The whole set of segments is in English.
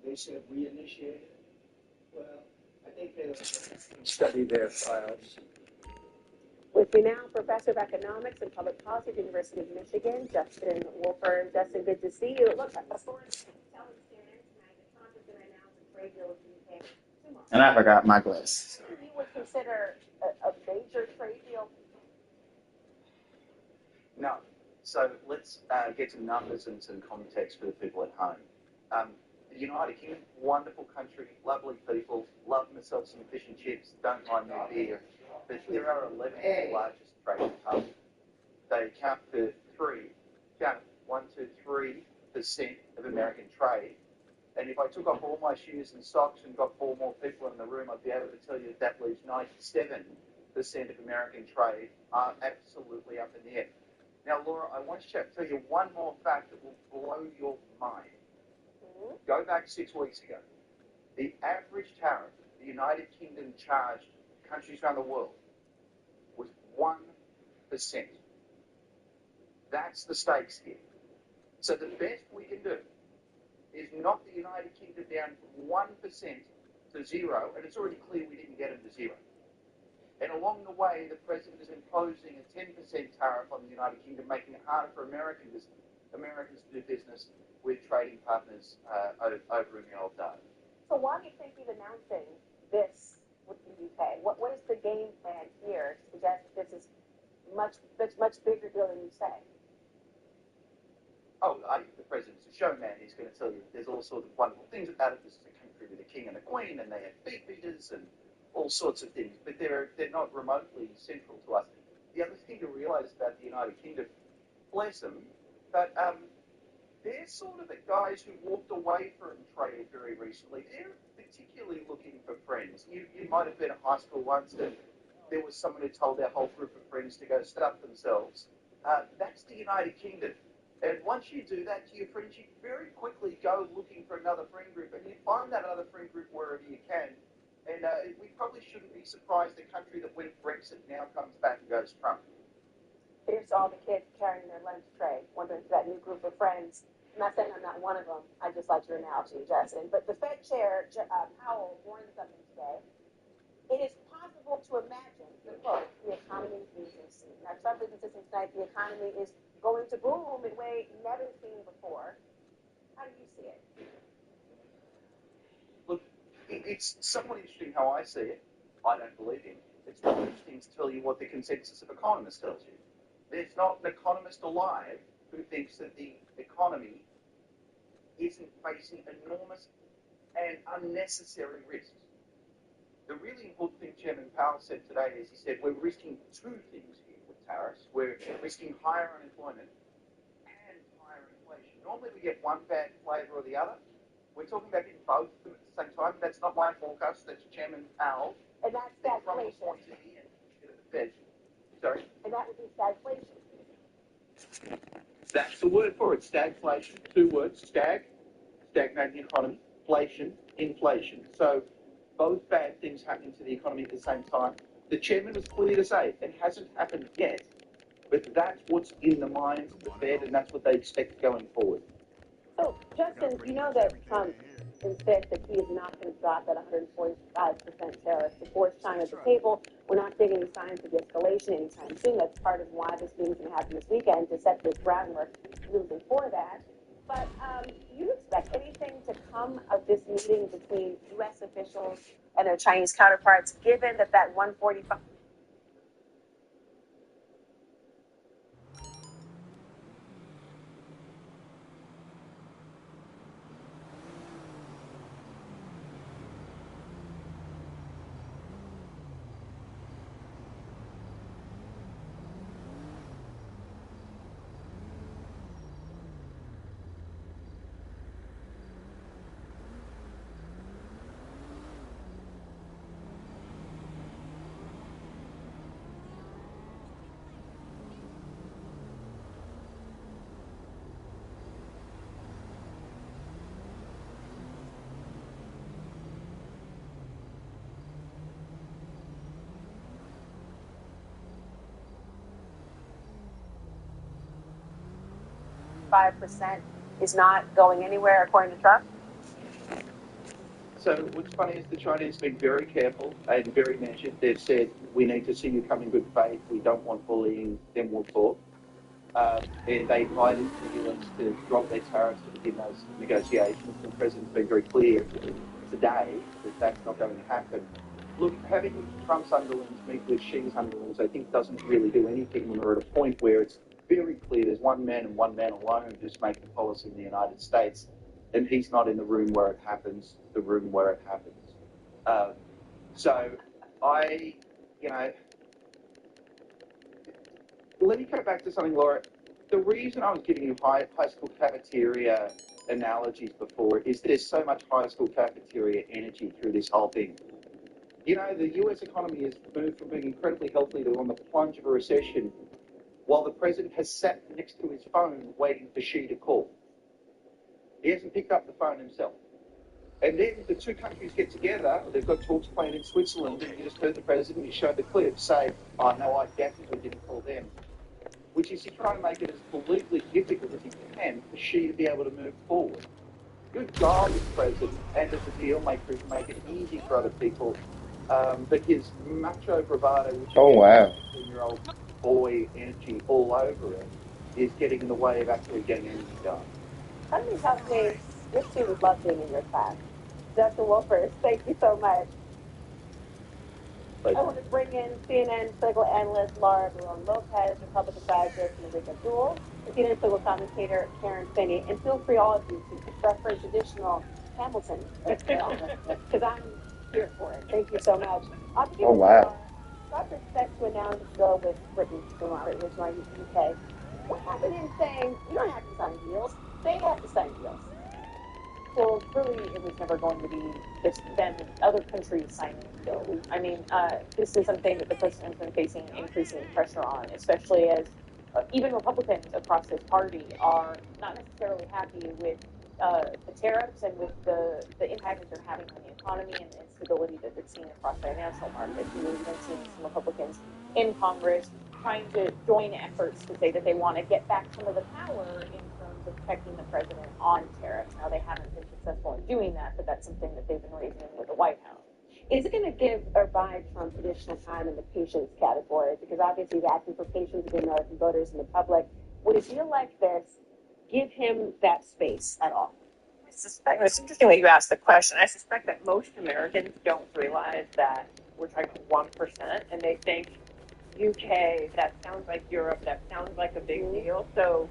They said we initiated it. Well, I think they study their files. With me now, Professor of Economics and Public Policy at the University of Michigan, Justin Wolfer. Justin, good to see you. Look, a story is telling CNN tonight that Trump is going to announce a trade deal with the UK tomorrow. And I forgot my glasses. You would consider a major trade deal? No. So let's get some numbers and some context for the people at home. The United Kingdom, wonderful country, lovely people, love myself some fish and chips, don't mind their beer. But there are 11 of the largest trading hubs. They account for 3% of American trade. And if I took off all my shoes and socks and got 4 more people in the room, I'd be able to tell you that leaves 97% of American trade are absolutely up in the air. Now, Laura, I want to tell you one more fact that will blow your mind. Go back 6 weeks ago. The average tariff the United Kingdom charged countries around the world was 1%. That's the stakes here. So the best we can do is knock the United Kingdom down from 1% to 0, and it's already clear we didn't get them to 0. And along the way, the president is imposing a 10% tariff on the United Kingdom, making it harder for Americans to do business with trading partners over in the old days. So why do you think he's announcing this with the UK? What is the game plan here to suggest that this is much bigger deal than you say? Oh, I think the president's a showman. He's going to tell you there's all sorts of wonderful things about it. This is a country with a king and a queen, and they have beef eaters and all sorts of things. But they're not remotely central to us. The other thing to realise about the United Kingdom, bless them, but they're sort of the guys who walked away from trade very recently. They're particularly looking for friends. You might have been at high school once, and there was someone who told their whole group of friends to go stuff themselves. That's the United Kingdom. And once you do that to your friends, you very quickly go looking for another friend group, and you find that other friend group wherever you can. And we probably shouldn't be surprised the country that went Brexit now comes back and goes Trump. Here's all the kids carrying their lunch tray, wondering for that new group of friends. I'm not saying I'm not one of them. I just like your analogy, Justin. But the Fed Chair, Powell, warned something today. It is possible to imagine, quote, the economy losing steam. Now, Trump is insisting tonight the economy is going to boom in a way never seen before. How do you see it? Look, it's somewhat interesting how I see it. I don't believe him. It's more interesting to tell you what the consensus of economists tells you. There's not an economist alive who thinks that the economy isn't facing enormous and unnecessary risks. The really important thing Chairman Powell said today is he said we're risking 2 things here with tariffs. We're risking higher unemployment and higher inflation. Normally we get one bad flavour or the other. We're talking about getting both of them at the same time. That's not my forecast. That's Chairman Powell. And that's stagflation. Sorry? And that would be stagflation. That's the word for it, stagflation. 2 words, stagnating economy, inflation. So both bad things happening to the economy at the same time. The chairman was clear to say it hasn't happened yet, but that's what's in the minds of the Fed, and that's what they expect going forward. So, Justin, you know that Trump insists that he is not going to drop that 145% tariff to force China to the table. We're not seeing any signs of de-escalation anytime soon. That's part of why this meeting is going to happen this weekend, to set this groundwork moving for that. But do you expect anything to come of this meeting between U.S. officials and their Chinese counterparts, given that 145... 5% is not going anywhere, according to Trump? So what's funny is the Chinese have been very careful and very measured. They've said, we need to see you come in good faith. We don't want bullying. Then we'll talk. And they invited the US to drop their tariffs to begin those negotiations. The president's been very clear today that that's not going to happen. Look, having Trump's underlings meet with Xi's underlings, I think, doesn't really do anything when we're at a point where it's very clear there's one man and one man alone who's making policy in the United States, and he's not in the room where it happens, the room where it happens. So I, you know, let me go back to something, Laura. The reason I was giving you high school cafeteria analogies before is there's so much high school cafeteria energy through this whole thing. You know, the US economy has moved from being incredibly healthy to on the plunge of a recession, while the president has sat next to his phone waiting for Xi to call. He hasn't picked up the phone himself. And then the two countries get together, they've got talks planned in Switzerland, and you just heard the president, he showed the clip, say, oh no, I definitely didn't call them. Which is to try and make it as politically difficult as he can for Xi to be able to move forward. Good job as president and as a deal maker to make it easy for other people. But his macho bravado, which is 15-year-old boy energy all over it, is getting in the way of actually getting anything done. Let me help me. Your students love being in your class. Justin Wolfers, thank you so much. I want to bring in CNN political analyst Laura Barone Lopez, Republican strategist Marika Jewell, CNN political commentator Karen Finney, and feel free all of you to reference additional Hamilton, because I'm here for it. Thank you so much. Oh, wow. Dr. set to announce a deal with Britain to join the UK. What happened in saying we don't have to sign deals? They have to sign deals. Well, really, it was never going to be just them and other countries signing a deal. I mean, this is something that the president has been facing increasing pressure on, especially as even Republicans across his party are not necessarily happy with the tariffs and with the impact that they're having on the economy and the instability that they're seeing across the financial markets. We've even seen some Republicans in Congress trying to join efforts to say that they want to get back some of the power in terms of protecting the president on tariffs. Now, they haven't been successful in doing that, but that's something that they've been raising with the White House. Is it going to give or buy Trump additional time in the patience category? Because obviously he's asking for patience with the American voters and the public. Would a deal like this give him that space at all? I suspect, it's interesting that you asked the question. I suspect that most Americans don't realize that we're talking about 1%, and they think UK, that sounds like Europe, that sounds like a big deal. So,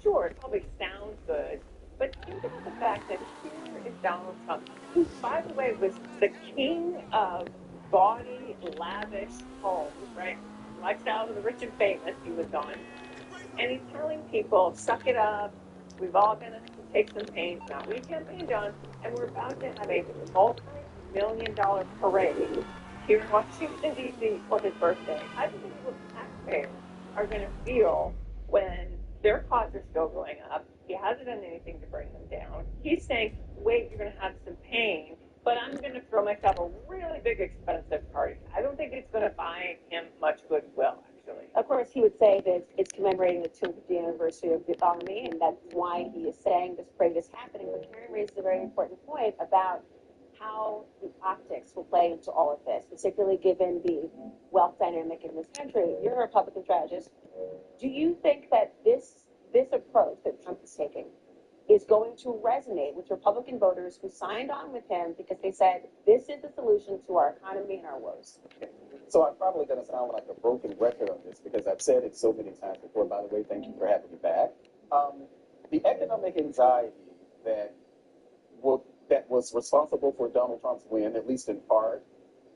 sure, it probably sounds good, but think about the fact that here is Donald Trump, who, by the way, was the king of gaudy, lavish homes, right? Lifestyle of the rich and famous, he was on. And he's telling people, suck it up, we've all got to take some pain, now we campaigned on, and we're about to have a multi-million-dollar parade here in Washington, D.C. for his birthday. How do you think the taxpayers are going to feel when their costs are still going up? He hasn't done anything to bring them down. He's saying, wait, you're going to have some pain, but I'm going to throw myself a really big, expensive party. I don't think it's going to buy him much goodwill, actually. Of course, he would say that it's commemorating the 250th anniversary of the economy, and that's why he is saying this parade is happening. But Karen raises a very important point about how the optics will play into all of this, particularly given the wealth dynamic in this country. You're a Republican strategist. Do you think that this approach that Trump is taking is going to resonate with Republican voters who signed on with him because they said this is the solution to our economy and our woes? So I'm probably going to sound like a broken record on this because I've said it so many times before. By the way, thank you for having me back. The economic anxiety that was responsible for Donald Trump's win, at least in part,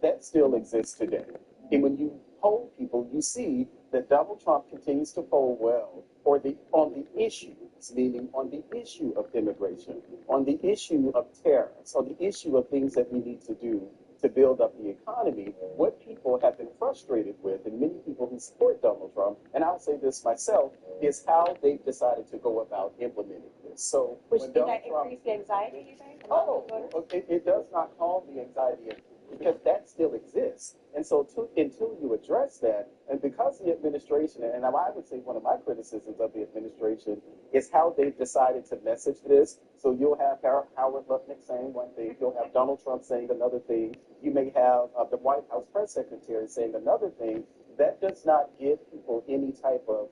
that still exists today. And when you poll people, you see that Donald Trump continues to poll well on the issues, meaning on the issue of immigration, on the issue of tariffs, on the issue of things that we need to do to build up the economy. What people have been frustrated with, and many people who support Donald Trump, and I'll say this myself, is how they've decided to go about implementing this. So, which did that increase the anxiety, you think? Oh, it does not calm the anxiety because that still exists. And so until you address that, and because the administration, and I would say one of my criticisms of the administration is how they've decided to message this. So you'll have Howard Lutnick saying one thing, you'll have Donald Trump saying another thing, you may have the White House press secretary saying another thing. That does not give people any type of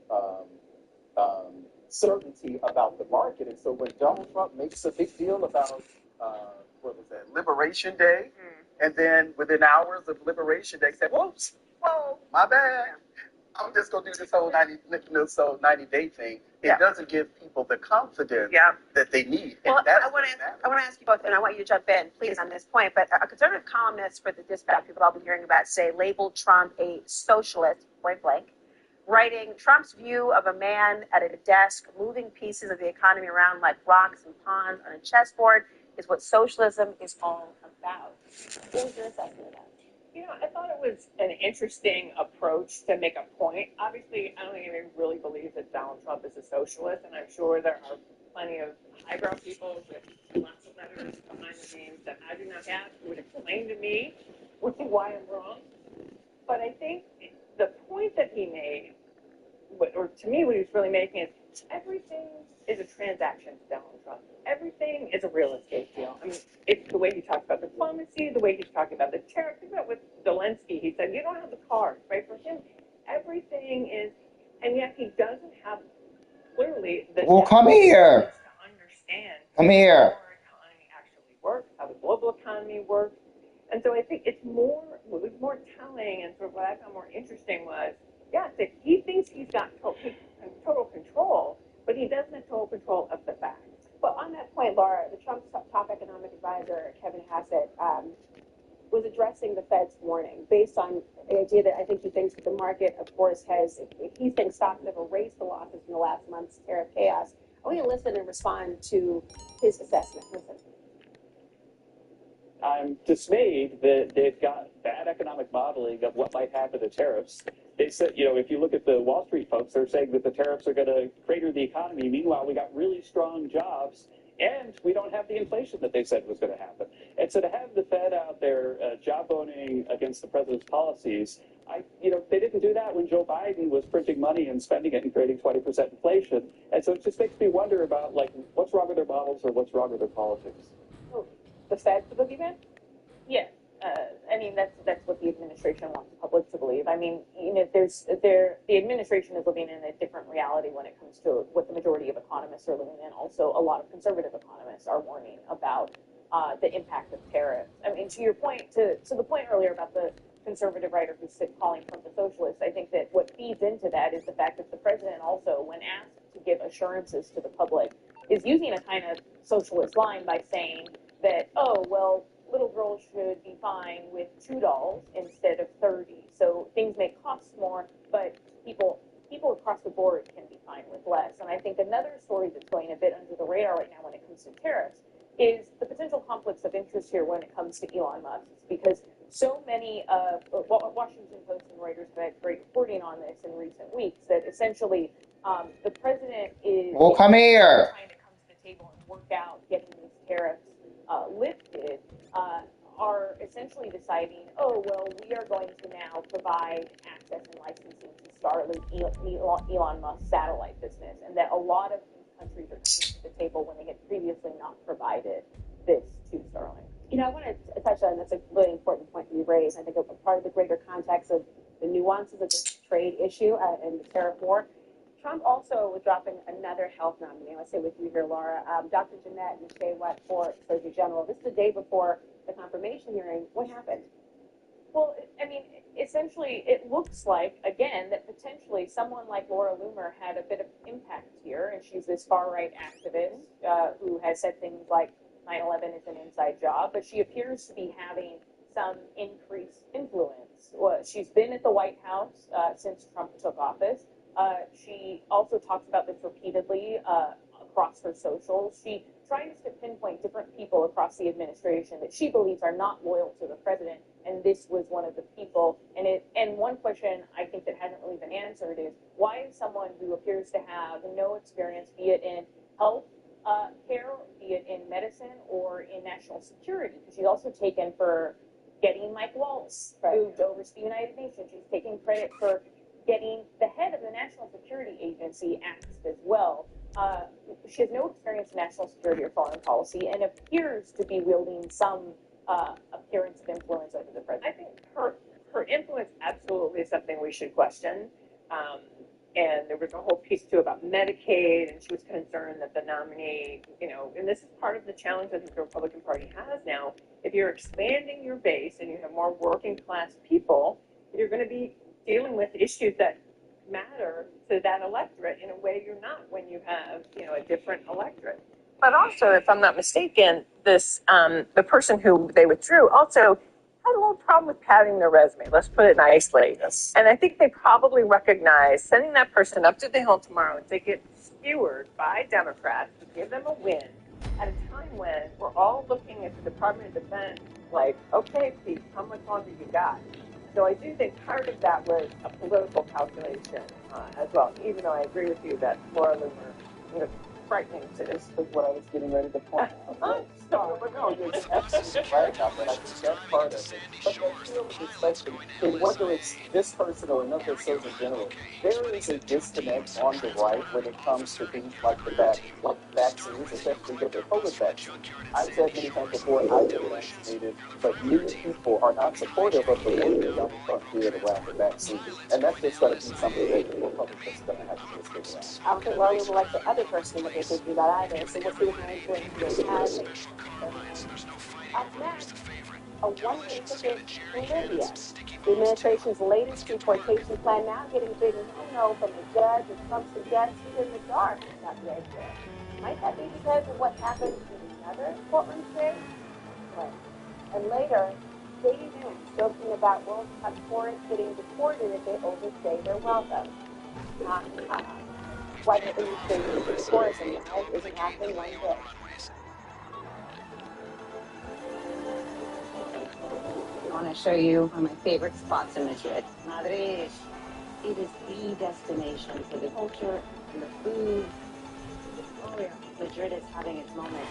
certainty about the market. And so when Donald Trump makes a big deal about, what was that, Liberation Day, and then within hours of Liberation Day, say, whoops, whoa, my bad. I'm just going to do this whole 90-day thing. It doesn't give people the confidence that they need. Well, I want to ask you both, and I want you to jump in, please, on this point. But a conservative columnist for the Dispatch, people I'll be hearing about, say, labeled Trump a socialist, point blank, writing Trump's view of a man at a desk moving pieces of the economy around like rocks and pawns on a chessboard is what socialism is all about. What was your assessment of that? You know, I thought it was an interesting approach to make a point. Obviously, I don't think anyone really believes that Donald Trump is a socialist, and I'm sure there are plenty of highbrow people with lots of letters behind the names that I do not have who would explain to me why I'm wrong. But I think the point that he made, or to me what he was really making, is everything is a transaction to Donald Trump. Everything is a real estate deal. I mean, it's the way he talks about diplomacy, the way he's talking about the tariff. Think about with Zelensky. He said, you don't have the cards, right? For him, everything is, and yet he doesn't have clearly the come here. To understand Come here. how our economy actually works, how the global economy works. And so I think what was more telling and sort of what I found more interesting was, yes, that he thinks he's got total control, but he doesn't have total control of the facts. Well, on that point, Laura, the Trump's top economic advisor, Kevin Hassett, was addressing the Fed's warning based on the idea that I think he thinks that the market, of course, he thinks stocks have erased the losses in the last month's tariff chaos. I want you to listen and respond to his assessment. Listen. I'm dismayed that they've got bad economic modeling of what might happen to tariffs. They said, if you look at the Wall Street folks, they're saying that the tariffs are going to crater the economy. Meanwhile, we got really strong jobs, and we don't have the inflation that they said was going to happen. And so to have the Fed out there jawboning against the president's policies, they didn't do that when Joe Biden was printing money and spending it and creating 20% inflation. And so it just makes me wonder about, what's wrong with their models or what's wrong with their politics. The Fed, the boogeyman? Yeah. I mean, that's what the administration wants the public to believe. I mean, the administration is living in a different reality when it comes to what the majority of economists are living in. Also, a lot of conservative economists are warning about the impact of tariffs. I mean, to your point, to the point earlier about the conservative writer who's calling Trump a socialist, I think that what feeds into that is the fact that the president also, when asked to give assurances to the public, is using a kind of socialist line by saying that, little girls should be fine with $2 instead of 30. So things may cost more, but people across the board can be fine with less. And I think another story that's going a bit under the radar right now when it comes to tariffs is the potential conflicts of interest here when it comes to Elon Musk. Because so many of Washington Post and Reuters have had great reporting on this in recent weeks that essentially the president is come here. trying to come to the table and work out getting these tariffs lifted, are essentially deciding, we are going to now provide access and licensing to Starlink, Elon Musk's satellite business, and that a lot of these countries are coming to the table when they had previously not provided this to Starlink. I want to touch on, that's a really important point that you raised. I think a part of the greater context of the nuances of this trade issue and the tariff war. Trump also was dropping another health nominee. Let's say with you here, Laura. Dr. Jeanette Michelle for Surgeon General. This is the day before the confirmation hearing. What happened? Well, I mean, essentially, it looks like, again, that potentially someone like Laura Loomer had a bit of impact here, and she's this far-right activist who has said things like 9/11 is an inside job, but she appears to be having some increased influence. She's been at the White House since Trump took office. She also talks about this repeatedly across her socials. She tries to pinpoint different people across the administration that she believes are not loyal to the president, and this was one of the people. And one question I think that hasn't really been answered is, why is someone who appears to have no experience, be it in health care, be it in medicine or in national security, because she's also taken for getting Mike Waltz moved over to the United Nations. She's taking credit for getting the head of the National Security Agency axed as well. She has no experience in national security or foreign policy and appears to be wielding some appearance of influence over the president. I think her influence absolutely is something we should question. And there was a whole piece too about Medicaid, and she was concerned that the nominee, and this is part of the challenge that the Republican Party has now. If you're expanding your base and you have more working class people, you're going to be dealing with issues that matter to that electorate in a way you're not when you have, a different electorate. But also, if I'm not mistaken, this the person who they withdrew also had a little problem with padding their resume. Let's put it nicely. Yes. And I think they probably recognize sending that person up to the Hill tomorrow and they get skewered by Democrats to give them a win at a time when we're all looking at the Department of Defense like, okay, Pete, how much longer you got? So I do think part of that was a political calculation as well, even though I agree with you that Laura Loomer, frightening to This is what I was getting ready to point out. But no, you're absolutely right about that. I think that's part of it. But I feel especially in whether it's this person or another Surgeon General, there is a disconnect on the right when it comes to things like vaccines, especially the COVID vaccine. I've said many times before, I've been vaccinated, but many people are not supportive of the work that I'm period around the vaccine. And that's just going to be something that the Republicans are going to have to just figure out. I don't think Laura will like the other person that they're thinking about either, so we'll see what my influence is. Up next, a one-way ticket to Libya. The administration's latest deportation plan now getting big no from the judge, and some suggest he's in the dark about the exit. Might that be because of what happened in another courtroom case? Right. And later, Katie Noon joking about World Cup tourists getting deported if they overstay their welcome. Why the industry of tourism now isn't happening one bit. I want to show you one of my favorite spots in Madrid. Madrid. It is the destination for the culture and the food. Oh yeah, Madrid is having its moment.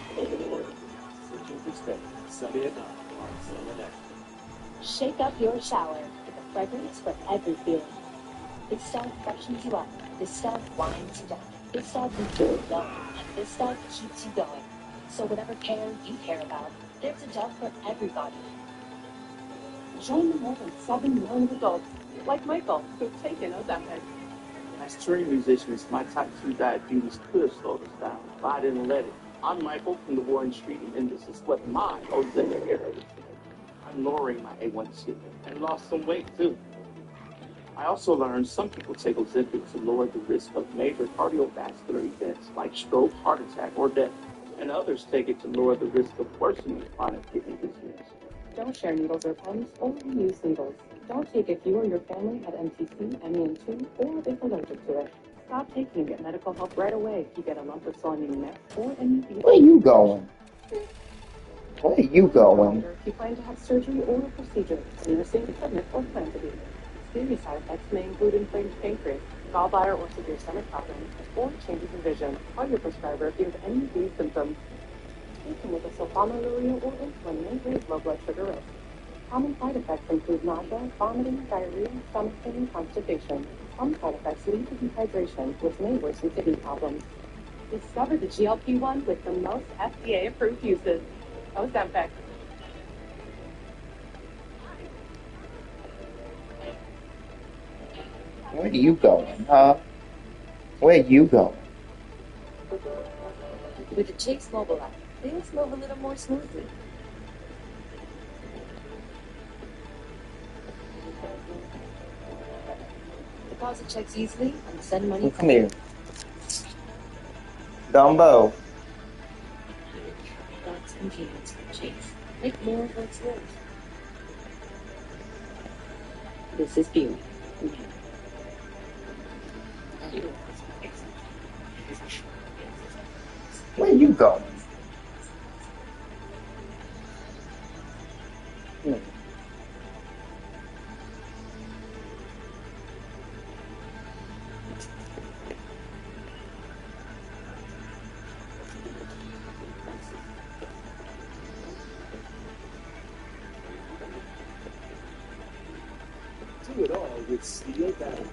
Shake up your shower with a fragrance for every feeling. This stuff freshens you up. This stuff winds you down. This stuff keeps you going. And this stuff keeps you going. So whatever care you care about, there's a Dove for everybody. Join the more than 7 million adults, like Michael, who've taken Ozempic. As touring musicians, my type 2 diabetes could slow us down, but I didn't let it. I'm Michael from the Warren Street, and this is what my Ozempic era is. I'm lowering my A1C and lost some weight too. I also learned some people take Ozempic to lower the risk of major cardiovascular events like stroke, heart attack, or death, and others take it to lower the risk of worsening chronic kidney disease. Don't share needles or pens, only use needles. Don't take if you or your family had MTC, MEN2, or if allergic to it. Stop taking and get medical help right away if you get a lump or swelling in your neck or MED. Where you going? Where you going? If you plan to have surgery or a procedure, nursing equipment, or plan to be. Serious side effects may include inflamed pancreas, gallbladder or severe stomach problems, or changes in vision. Call your prescriber if you have any of these symptoms. Taking with a sulfonylurea or insulin may raise low blood sugar risk. Common side effects include nausea, vomiting, diarrhea, stomach pain, and constipation. Some side effects lead to dehydration, which may worsen kidney problems. Discover the GLP-1 with the most FDA-approved uses. Ozempic. Where you going, huh? Where you going? With the Chase mobile app, things move a little more smoothly. Deposit checks easily and send money. Come here. Dumbo. That's convenience for Chase. Make more of what's yours. This is Buick. Where you going? Do it all with Steel battery.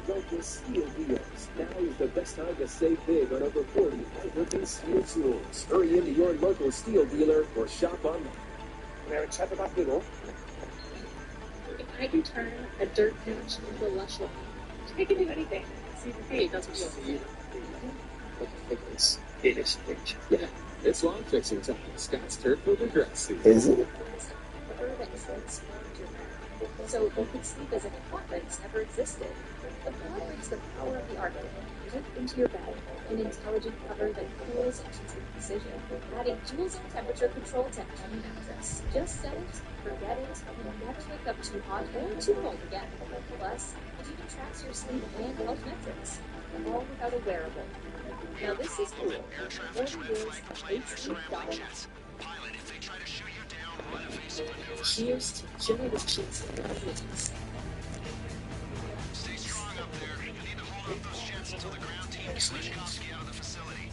Go with Steel deals. Now is the best time to save big on over 40 high-working Steel tools. Hurry into your local Steel dealer or shop online. If I can turn a dirt patch into a lush lawn, I can do anything. CVP does what you Yeah, it's lawn fixing time. Scott's Turf Filter Grass Seed. Is it? So you can sleep as if apartments never existed. The pod brings the power of the Arctic right into your bed. An intelligent cover that cools and keeps with precision. Adding dual zone temperature control to any mattress. Just set it, forget it, and never wake up too hot or too cold again. Plus, it even tracks your sleep and health metrics. All without a wearable. Now this is cool. Order yours at HSleep.com. Cheers to generations of abilities. Stay strong up there. You need to hold off those jets until the ground team gets Lishkovsky out of the facility.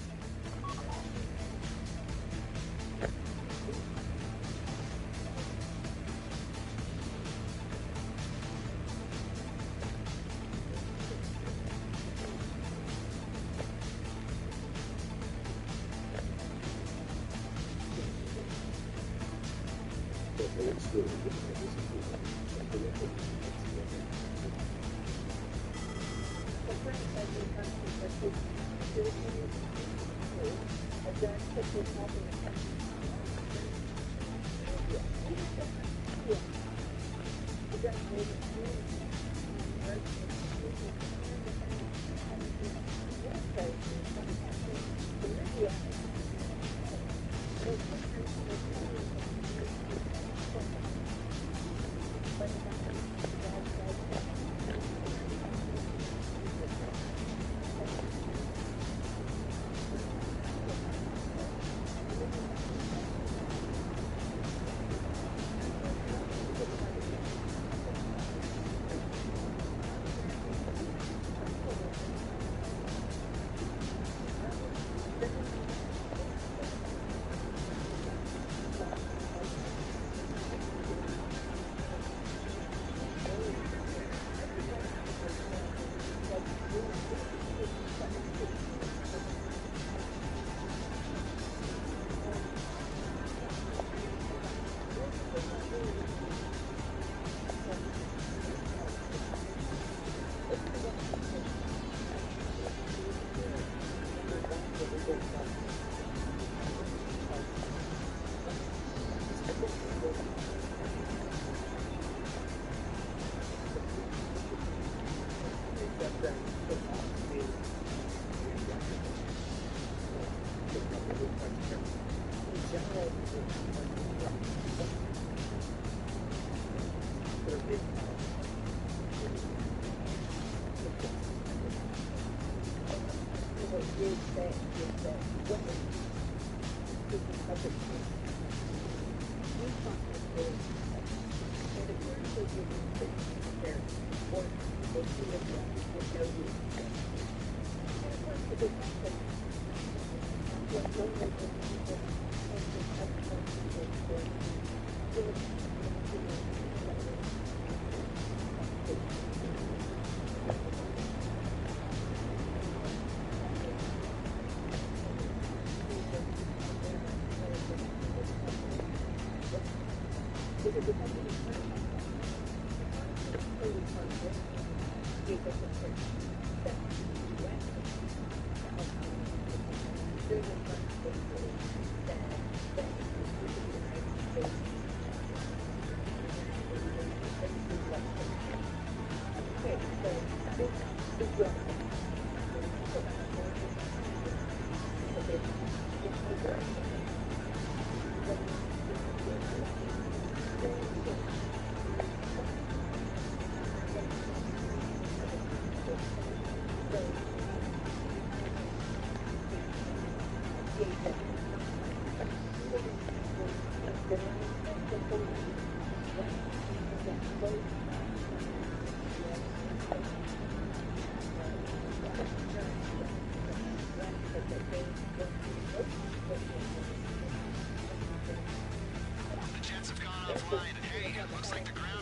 The jets have gone offline, and hey, it looks like the ground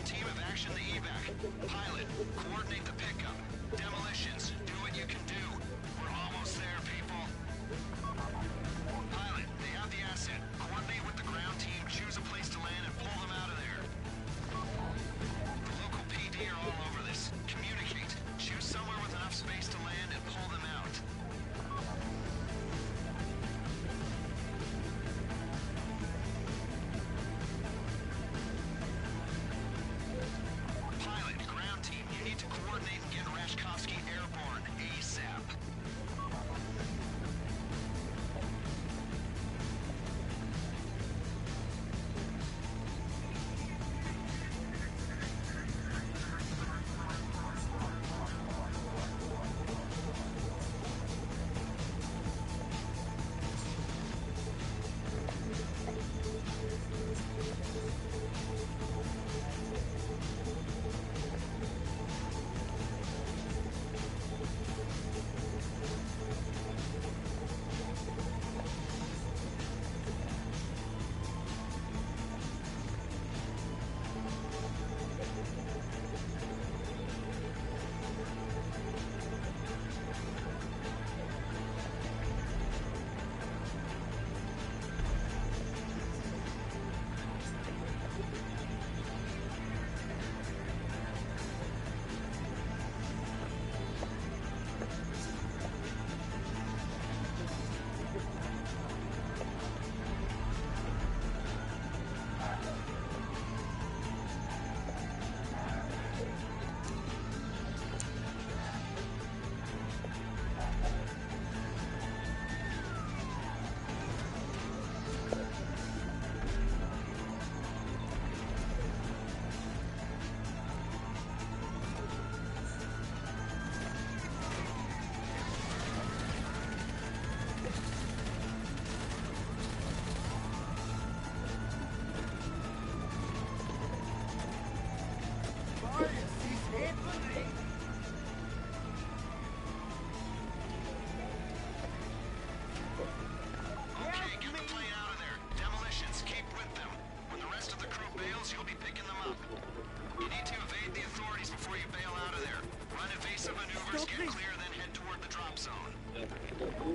clear, then head toward the drop zone. If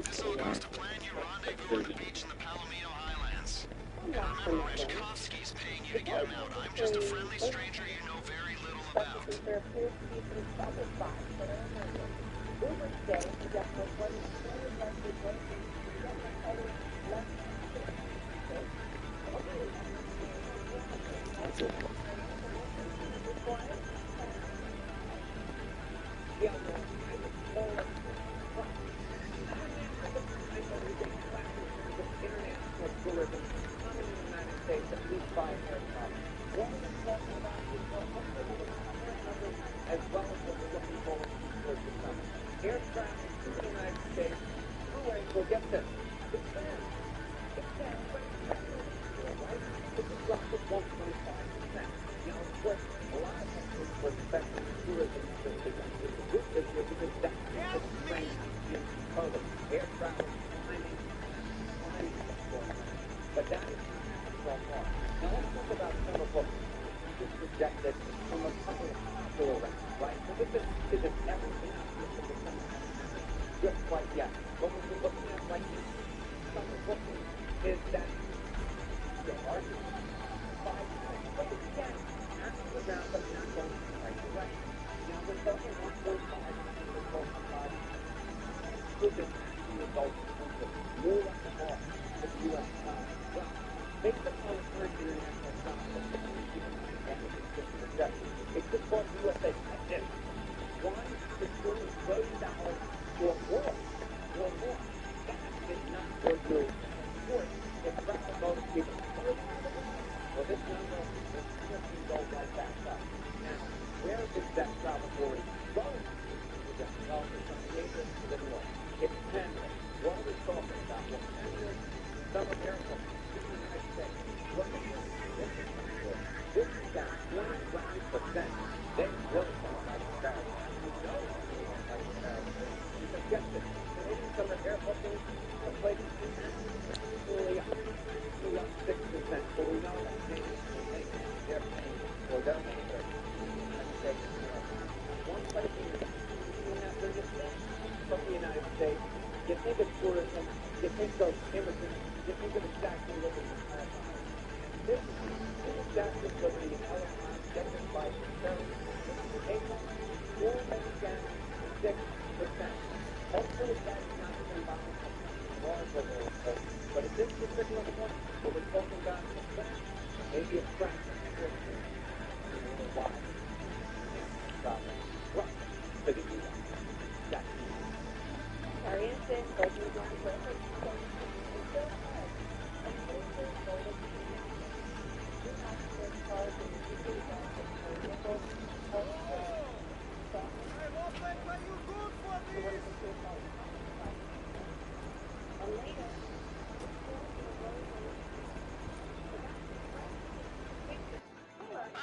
this all goes to plan, you rendezvous on the beach in the Palomino Highlands. And remember, Reshkovsky's paying you to get him out. I'm just a friendly stranger you know very little about. There appears to be some trouble spots that are emerging. Rumors say suggest that what is very likely going to be less international tourism coming to the United States at least by aircraft. What we're talking about is as well as what we're looking forward to towards the summer. Air traffic to the United States, throughways will get this. It's down. It's down. Right? It's a drop of 1.5%. Now, of course, a lot of countries were expecting tourism to be good this year because that's the trend in COVID. Air travel climbing. But that is so far. Now let's talk about summer booking. This is projected from a couple of people around, right? So this isn't everything just quite yet. What we're looking at right now, summer booking, is that the largest 5 times. But again, that's the ground that's not going to the right direction. Now we're talking 1.5 could this actually result in terms of more at the bar for the U.S. economy? Well, based upon the current international stock market, it could cause the USA at this $1 to $2 trillion or more. That is not good news. Of course, if travel goes even further, well, this number will quickly go right back up. Now, where is that travel going? Well, for some neighbors to the north. It's Canada. What are we talking about? Well, Canada, some America, the United States. Look at this. This is down 21%. They really don't like the Canada. You know they don't like the Canada. Because guess this. Canadian summer air bookings are places in actually up 6%. So we know that Canadians will make their paying or their paying their United States. One place in that biggest from the United States, you think of tourism, you think of immigrants, you think of the Statue of Liberty in Alabama. This Statue of Liberty in Alabama gets its by terrorists. More than again, 6%. Hopefully that is not symbolic of larger areas. But at this particular point, what we're talking about is maybe a fraction of the why. Well, to the U.S.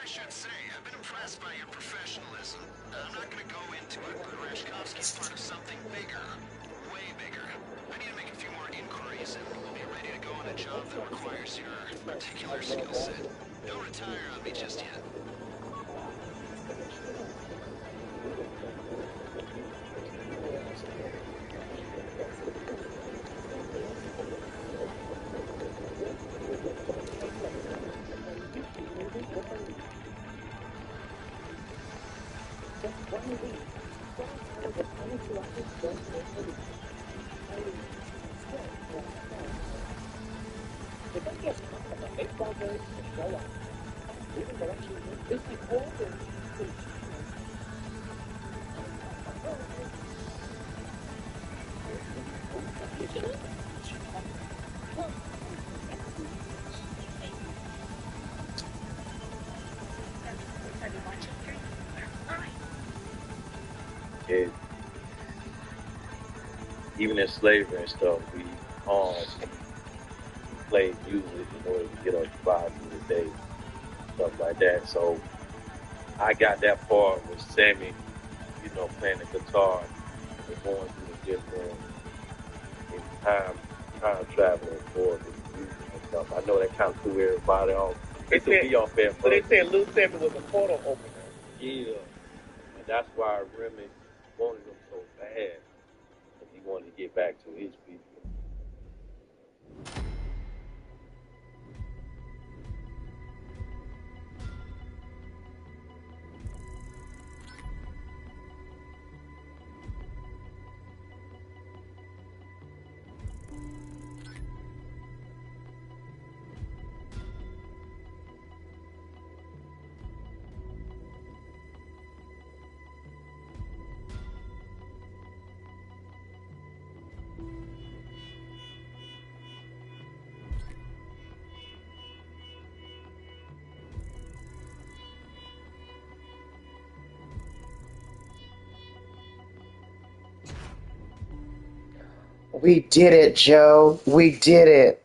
I should say, I've been impressed by your professionalism. I'm not going to go into it, but Reshkovsky's part of something bigger. Way bigger. I need to make a few more inquiries, and we'll be ready to go on a job that requires your particular skill set. Don't retire on me just yet. And even in slavery and stuff, we played music in order to get us by through the day, stuff like that. So I got that part with Sammy, playing the guitar and going through the different time traveling for the music and stuff. I know that kind of threw everybody off. It threw me off at first. So they said Lou Sammy was a portal opener. Yeah, and that's why Remy wanted them so bad. had, and he wanted to get back to his people. We did it, Joe. We did it.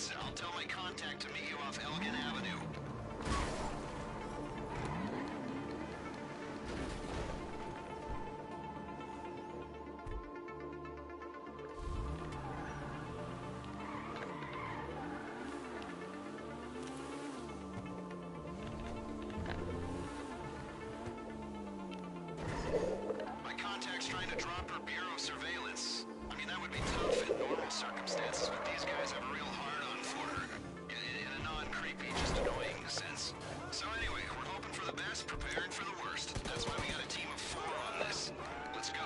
notes. I'll tell my contact to meet you off Elgin Avenue. My contact's trying to drop her bureau surveillance. I mean, that would be tough in normal circumstances, but these guys have a real hard-on for her. In a non-creepy, just annoying sense. So anyway, we're hoping for the best, preparing for the worst. That's why we got a team of 4 on this. Let's go.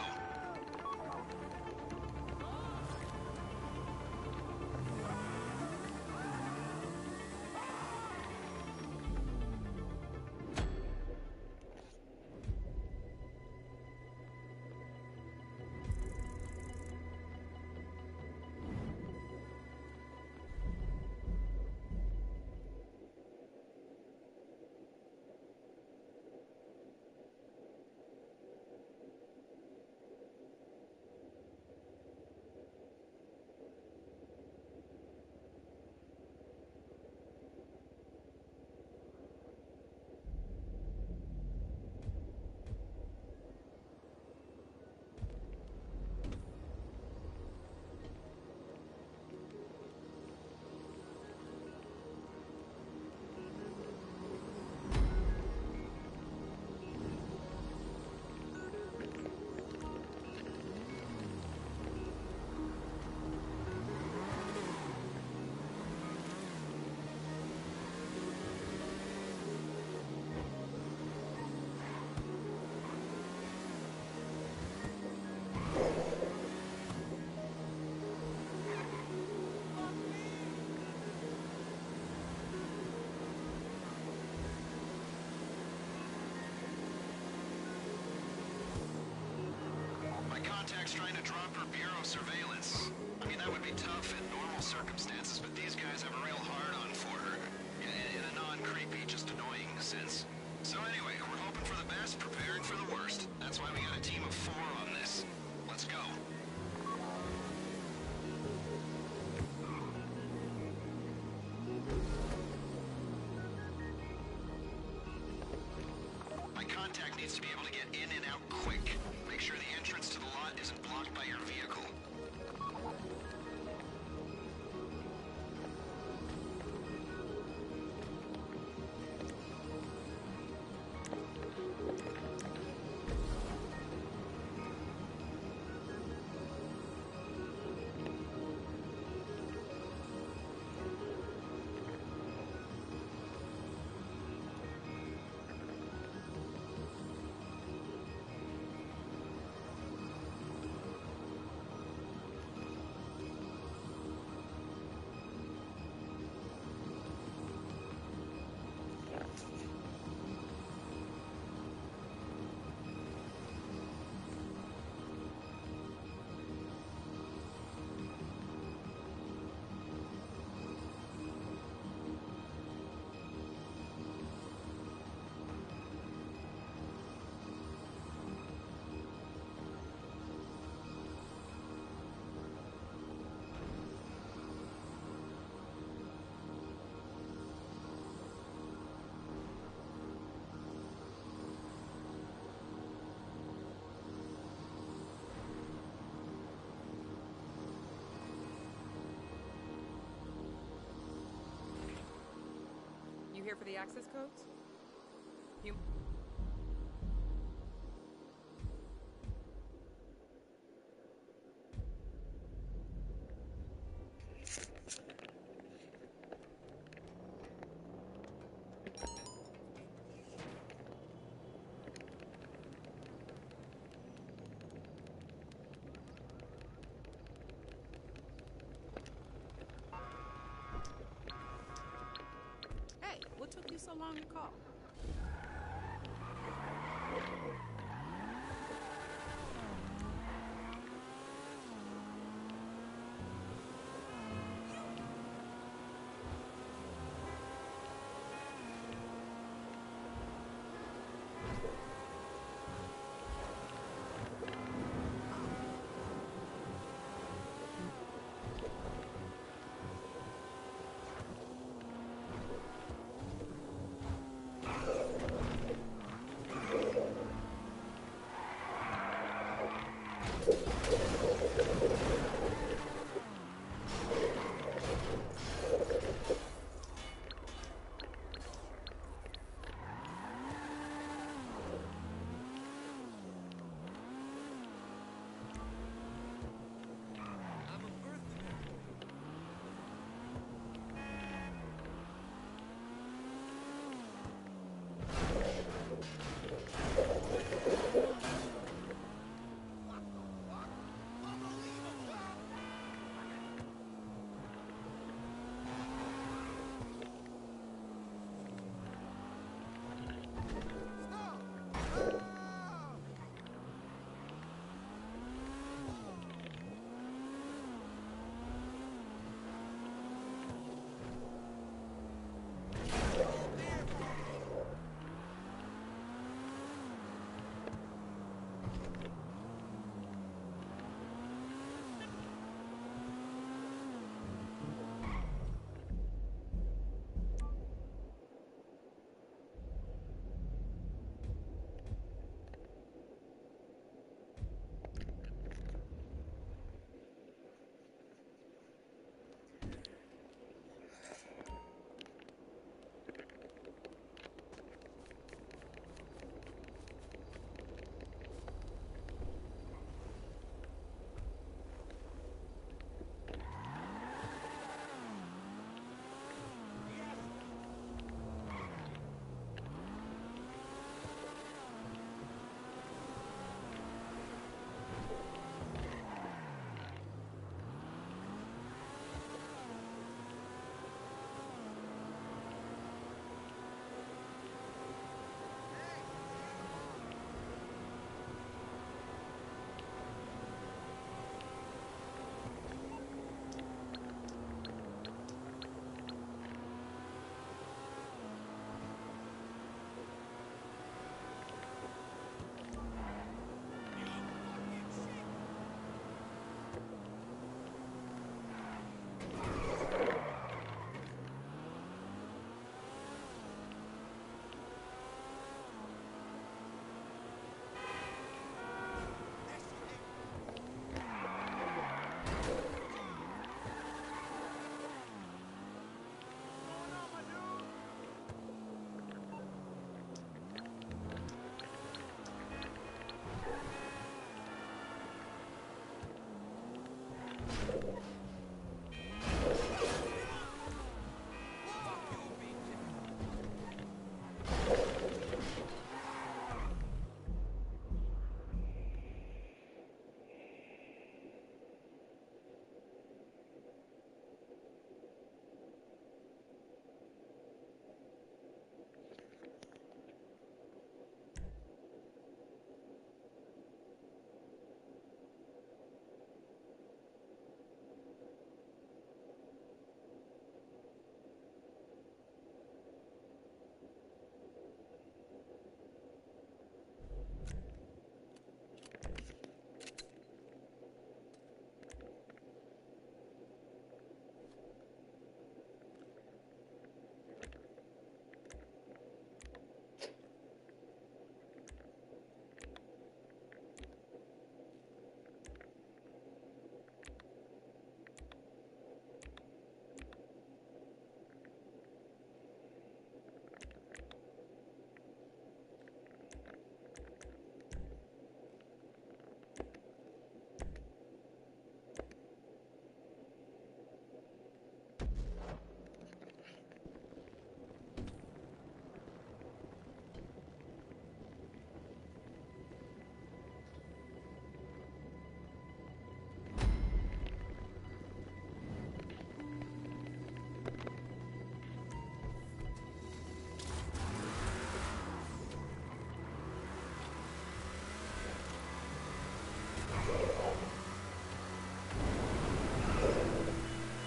My contact's trying to drop her bureau surveillance. I mean, that would be tough in normal circumstances, but these guys have a real hard-on for her. In a non-creepy, just annoying sense. So anyway, we're hoping for the best, preparing for the worst. That's why we got a team of 4 on this. Let's go. My contact needs to be able to get in and out quick. Make sure the entrance to the lot isn't blocked by your vehicle. You here for the access codes? You... Hey, what took you so long to call?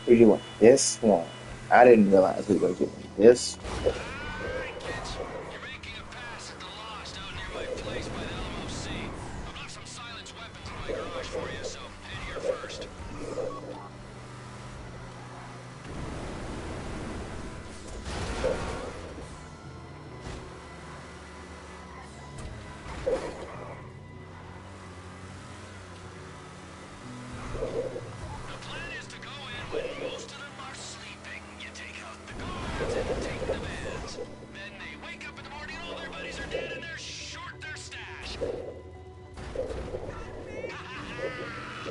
We're doing this one. I didn't realize we were doing this. Alright, kids. You're making a pass at the lost out near my place by the LMOC. I've left some silenced weapons in my garage for you, so head here first. The plan is to go in when most of them are sleeping. You take out the guards and you take the vans. Then they wake up in the morning, all their buddies are dead and they're short their stash. Ha ha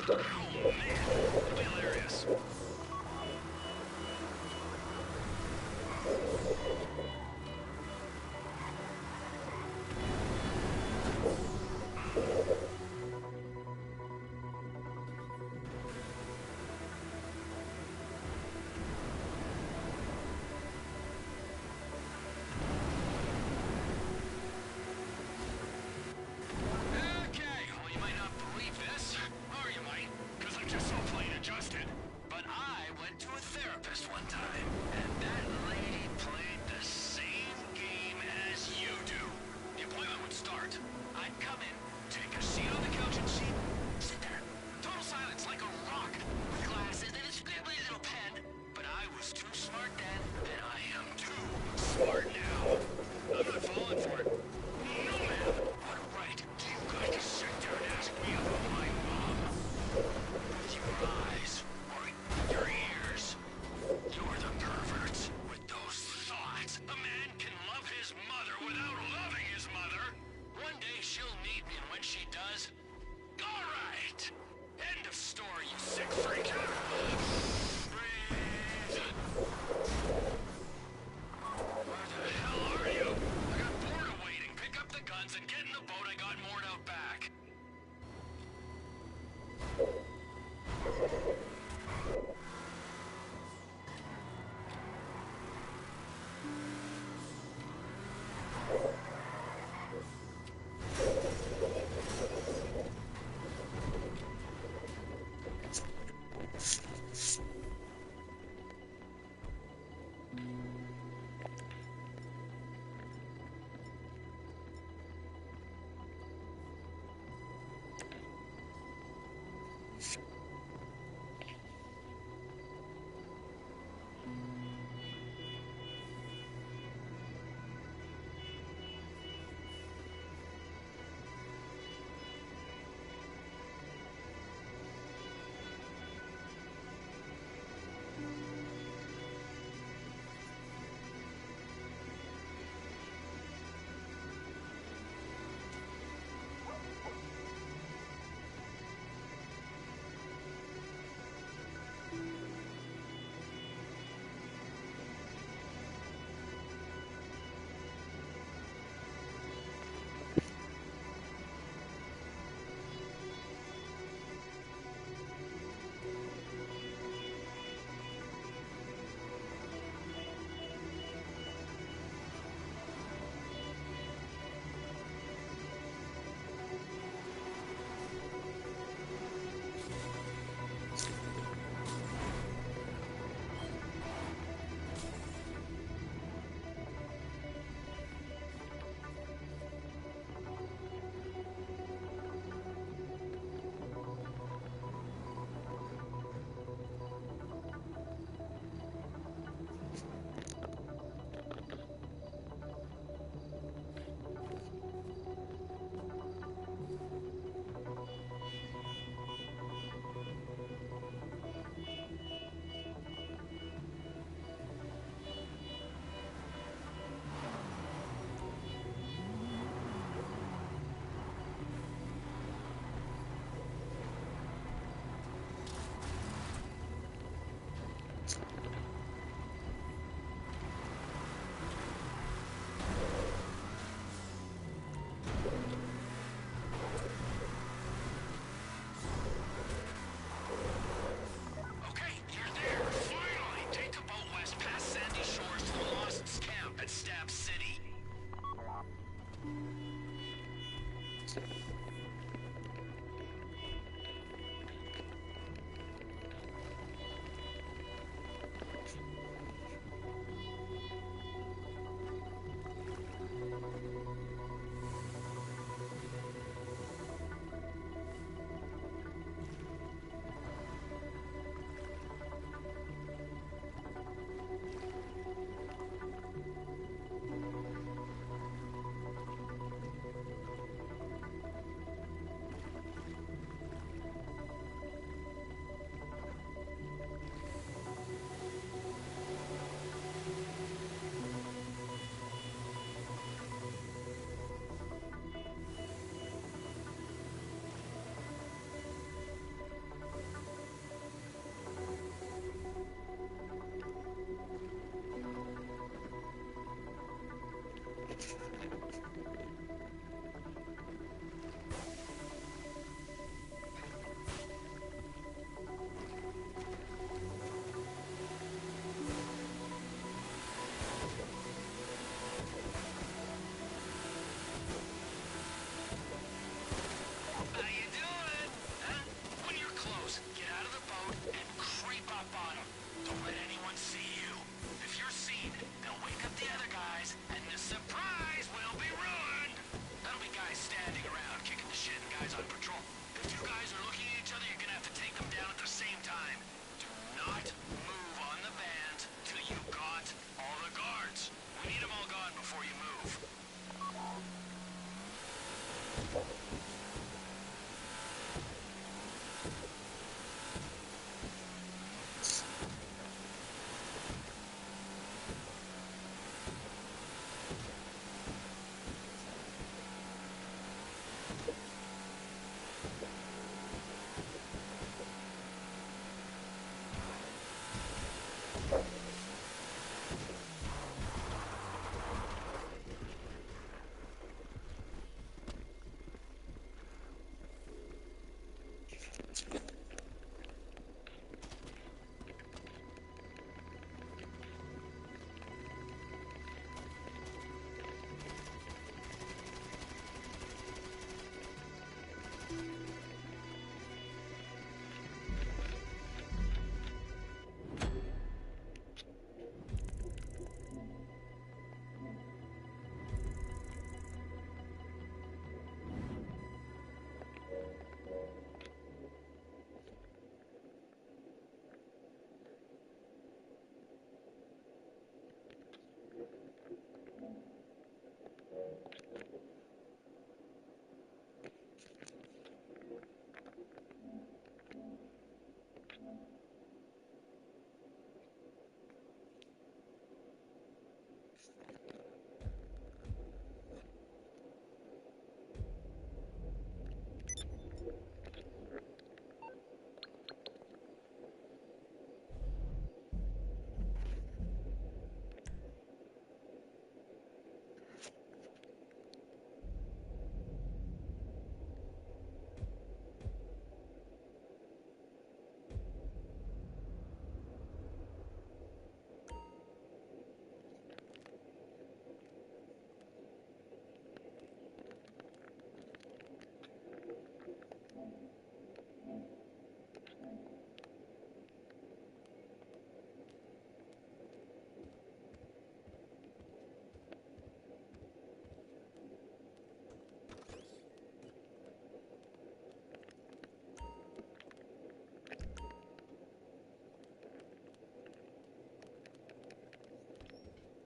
ha! Oh man, that'll be hilarious.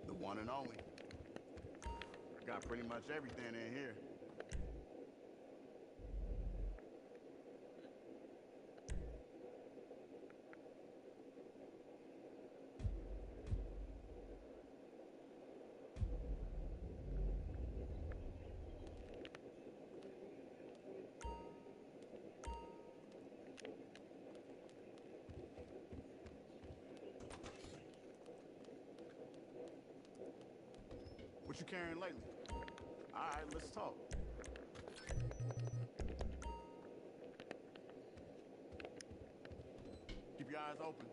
The one and only. Got pretty much everything in here. What you carrying lately? All right, let's talk. Keep your eyes open.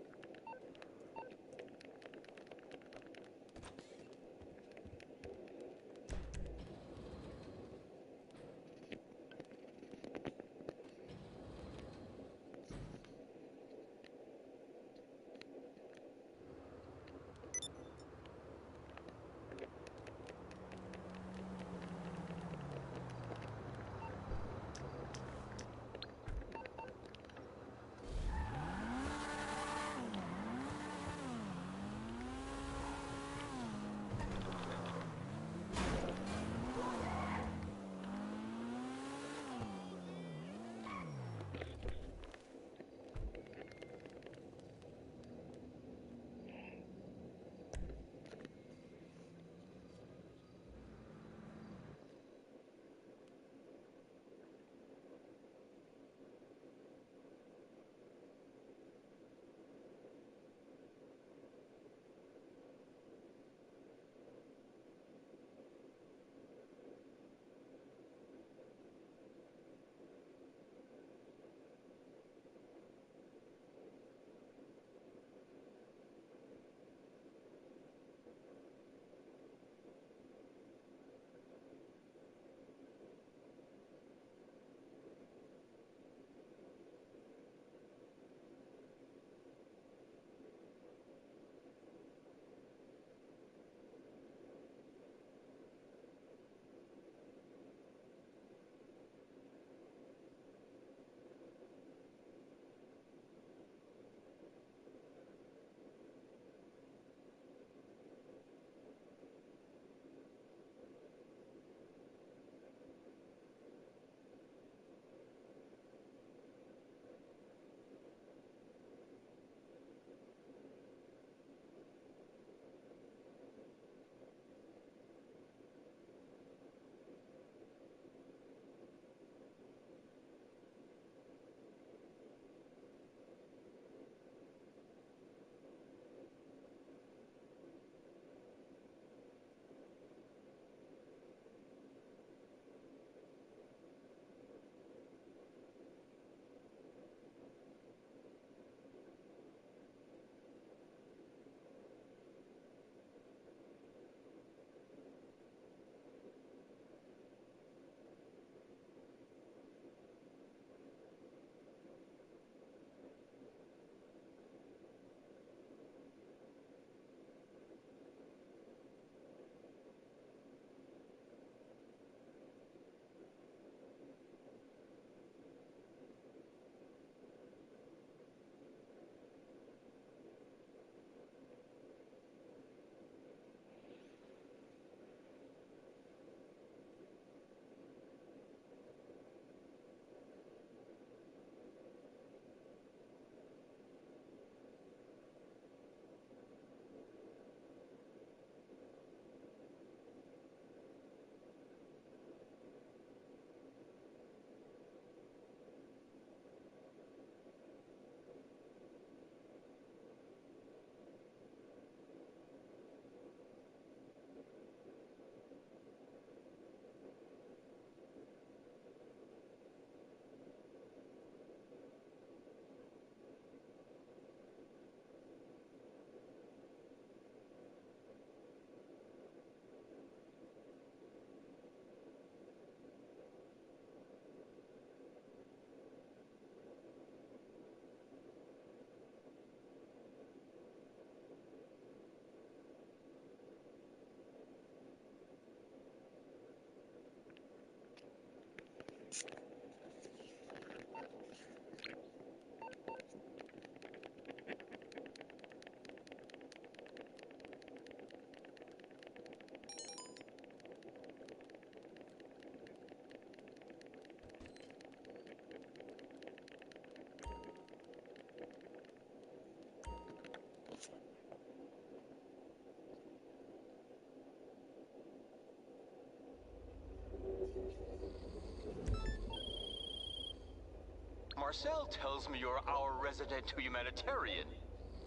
Marcel tells me you're our resident humanitarian.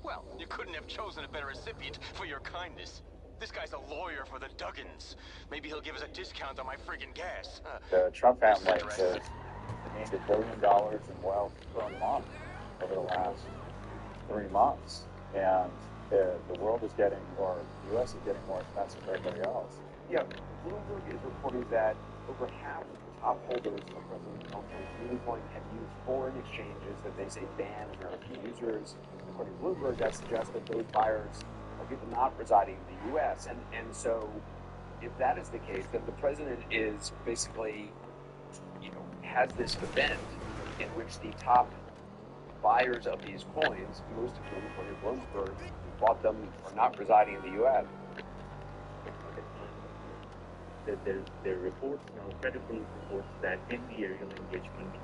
Well, you couldn't have chosen a better recipient for your kindness. This guy's a lawyer for the Duggins. Maybe he'll give us a discount on my friggin' gas. The Trump family has gained $1 billion in wealth per month over the last 3 months. And the world is getting, or the U.S. is getting more expensive for everybody else. Yeah, Bloomberg is reporting that over half of the top holders of President Trump's Bitcoin have used foreign exchanges that they say ban American users. According to Bloomberg, that suggests that those buyers are people not residing in the U.S. And so, if that is the case, then the president is basically, has this event in which the top buyers of these coins, most of whom, according to Bloomberg, bought them are not residing in the U.S. There are reports now, credible reports, that in the aerial engagement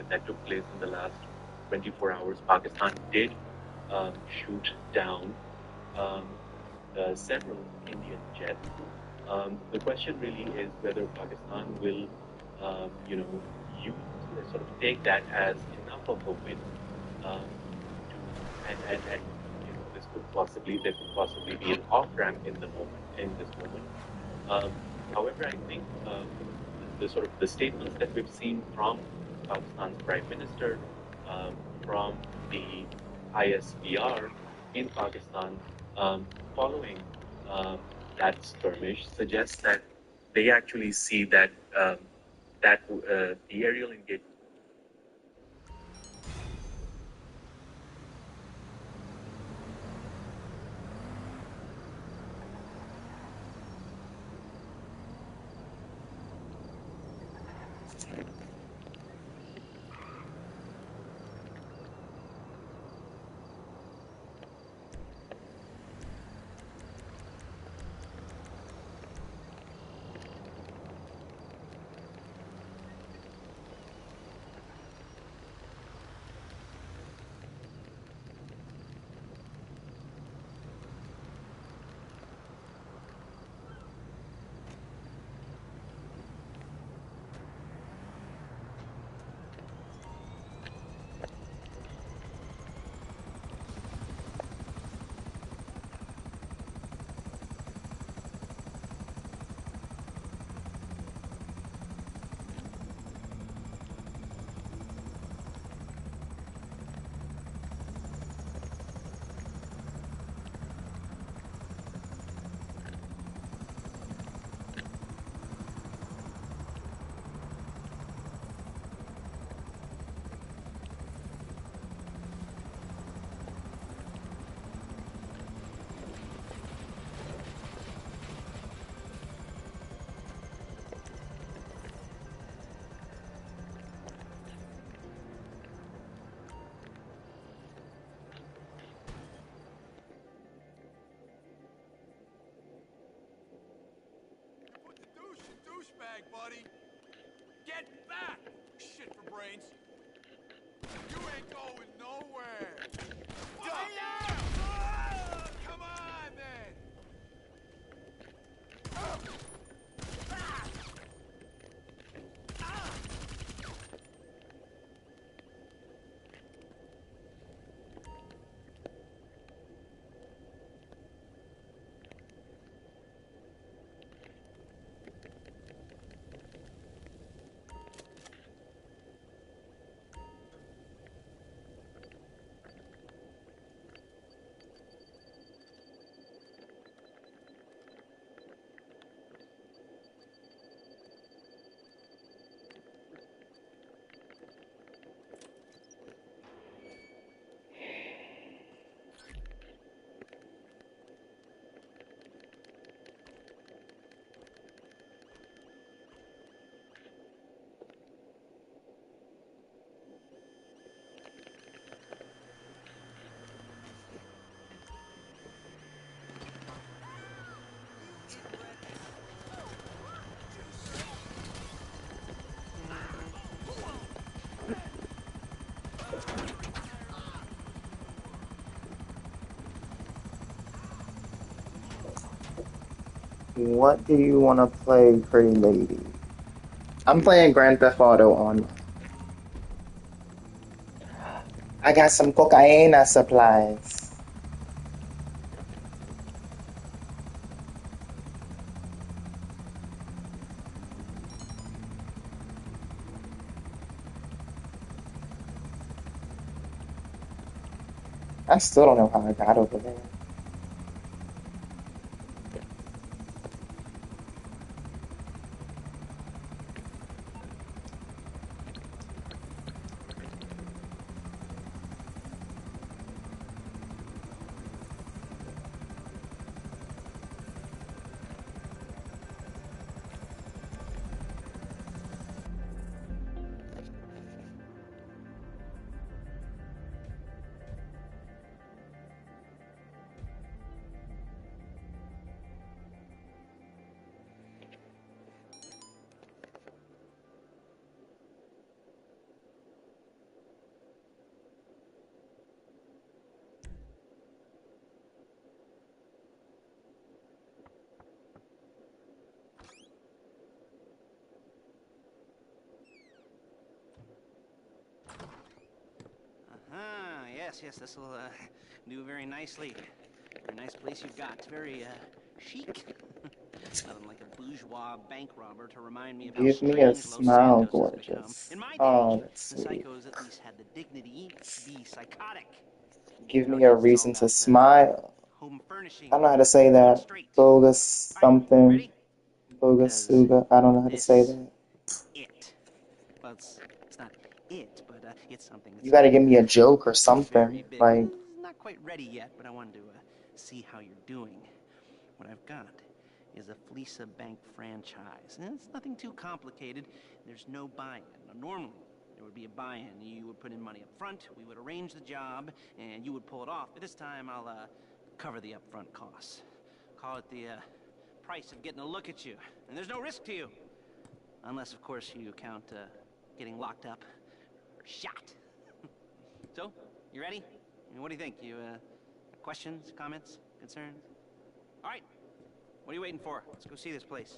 that took place in the last 24 hours, Pakistan did shoot down several Indian jets. The question really is whether Pakistan will, use, sort of take that as enough of a win, and there could possibly be an off ramp in this moment. However, I think the statements that we've seen from Pakistan's Prime Minister, from the ISPR in Pakistan, following that skirmish, suggests that they actually see that the aerial engagement. Douchebag, buddy! Get back! Shit for brains! You ain't going nowhere! Come on, then! What do you want to play, pretty lady? I'm playing Grand Theft Auto on. I got some cocaine supplies. I still don't know how I got over there. Yes, this will do very nicely. Very nice place you've got. It's very chic. Nothing like a bourgeois bank robber to remind me of how Give me a strange Los smile, Santos has become. gorgeous. In my Oh, day, that's the sweet. psychos at least had the dignity to be psychotic. Give me a Nowadays, it's all reason to about smile. home furnishings. I don't know how to say that. Bogus something. Bogus suga. I don't know how to say that. It. Well, it's not it, but it's something. You gotta give me a joke or something. Very big. Like, Not quite ready yet, but I wanted to see how you're doing. What I've got is a Fleesa Bank franchise. And it's nothing too complicated. There's no buy-in. Now, normally, there would be a buy-in. You would put in money up front, we would arrange the job, and you would pull it off. But this time, I'll cover the upfront costs. Call it the price of getting a look at you. And there's no risk to you. Unless, of course, you count getting locked up or shot. So, you ready? I mean, what do you think? You questions, comments, concerns? All right. What are you waiting for? Let's go see this place.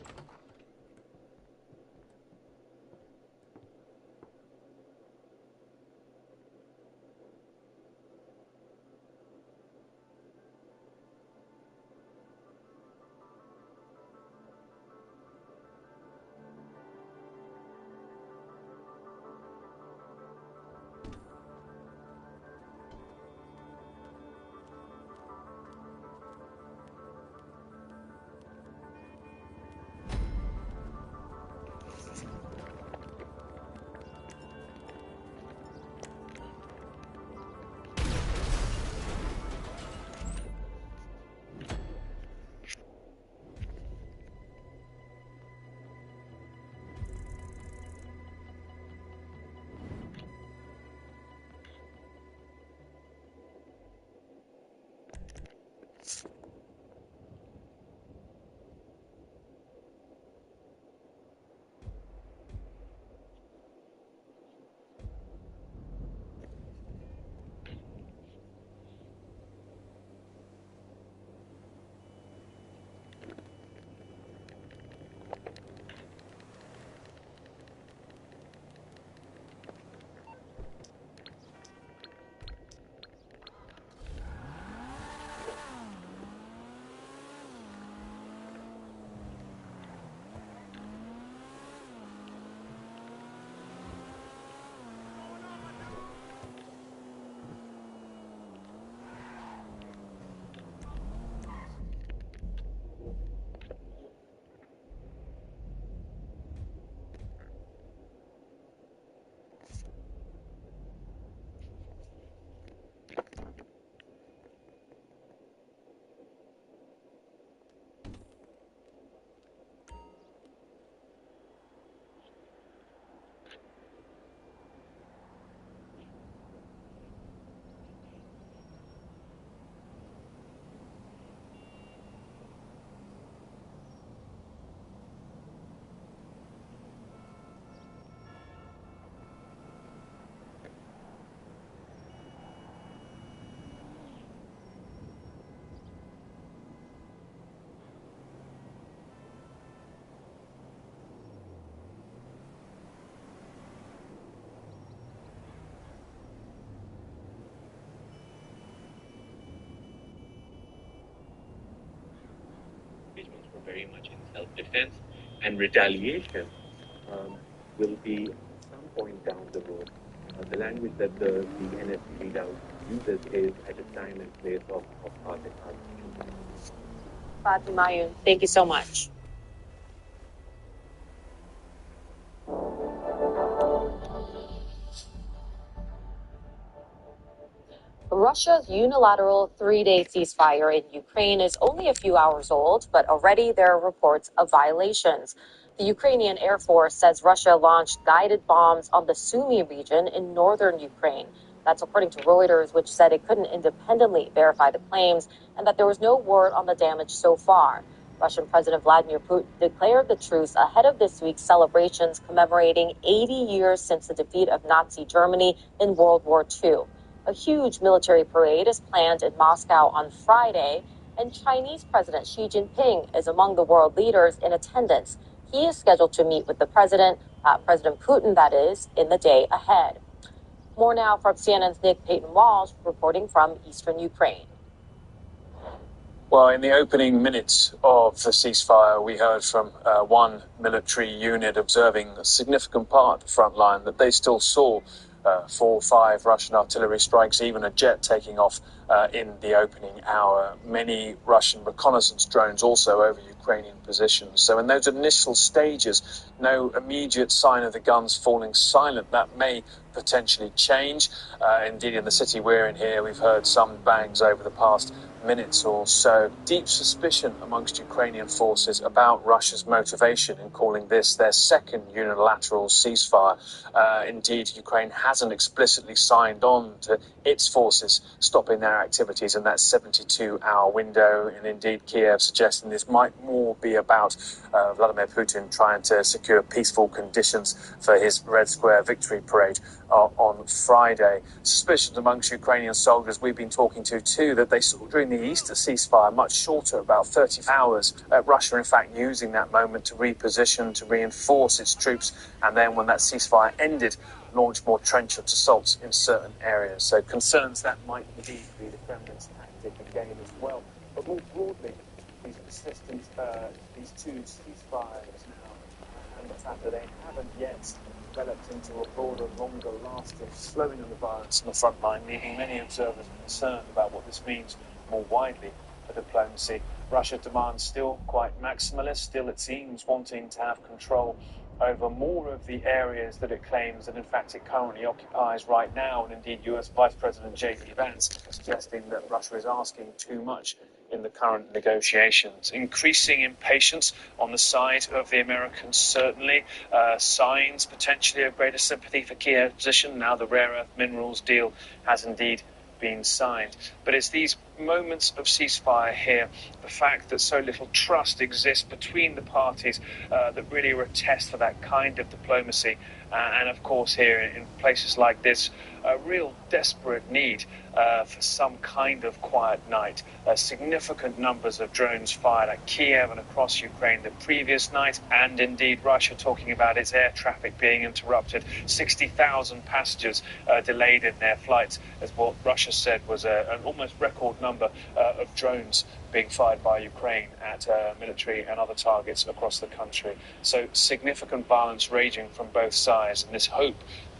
very much in self-defense, and retaliation will be at some point down the road. The language that the NSC readout uses is at a time and place of article. Fatima Mayun, thank you so much. Russia's unilateral three-day ceasefire in Ukraine is only a few hours old, but already there are reports of violations. The Ukrainian Air Force says Russia launched guided bombs on the Sumy region in northern Ukraine. That's according to Reuters, which said it couldn't independently verify the claims and that there was no word on the damage so far. Russian President Vladimir Putin declared the truce ahead of this week's celebrations commemorating 80 years since the defeat of Nazi Germany in World War II. A huge military parade is planned in Moscow on Friday, and Chinese President Xi Jinping is among the world leaders in attendance. He is scheduled to meet with the President Putin, that is, in the day ahead. More now from CNN's Nick Payton-Walsh reporting from eastern Ukraine. Well, in the opening minutes of the ceasefire, we heard from one military unit observing a significant part of the front line that they still saw 4 or 5 Russian artillery strikes, even a jet taking off in the opening hour. Many Russian reconnaissance drones also over Ukrainian positions. So in those initial stages, no immediate sign of the guns falling silent. That may potentially change. Indeed, in the city we're in here, we've heard some bangs over the past minutes or so. Deep suspicion amongst Ukrainian forces about Russia's motivation in calling this their second unilateral ceasefire. Indeed, Ukraine hasn't explicitly signed on to its forces stopping their activities in that 72-hour window. And indeed, Kiev suggesting this might more be about Vladimir Putin trying to secure peaceful conditions for his Red Square victory parade on Friday. Suspicions amongst Ukrainian soldiers we've been talking to too that they saw during the Easter ceasefire, much shorter, about 30 hours, Russia in fact using that moment to reposition, to reinforce its troops, and then when that ceasefire ended, launch more trenchant assaults in certain areas. So concerns that might indeed be the Kremlin's tactic again as well. But more broadly, these persistent, these two ceasefires now, and the fact that they haven't yet developed into a broader, longer lasting slowing of the violence on the front line, leaving many observers concerned about what this means more widely for diplomacy. Russia's demands still quite maximalist, still it seems wanting to have control over more of the areas that it claims that in fact it currently occupies right now, and indeed US Vice President J.D. Vance suggesting that Russia is asking too much in the current negotiations. Increasing impatience on the side of the Americans, certainly. Signs potentially of greater sympathy for Kiev's position. Now the rare earth minerals deal has indeed been signed. But it's these moments of ceasefire here, the fact that so little trust exists between the parties, that really are a test for that kind of diplomacy. And of course here in places like this, a real desperate need for some kind of quiet night. Significant numbers of drones fired at Kiev and across Ukraine the previous night, and indeed Russia talking about its air traffic being interrupted. 60,000 passengers delayed in their flights, as what Russia said was an almost record number of drones being fired by Ukraine at military and other targets across the country. So significant violence raging from both sides, and this hope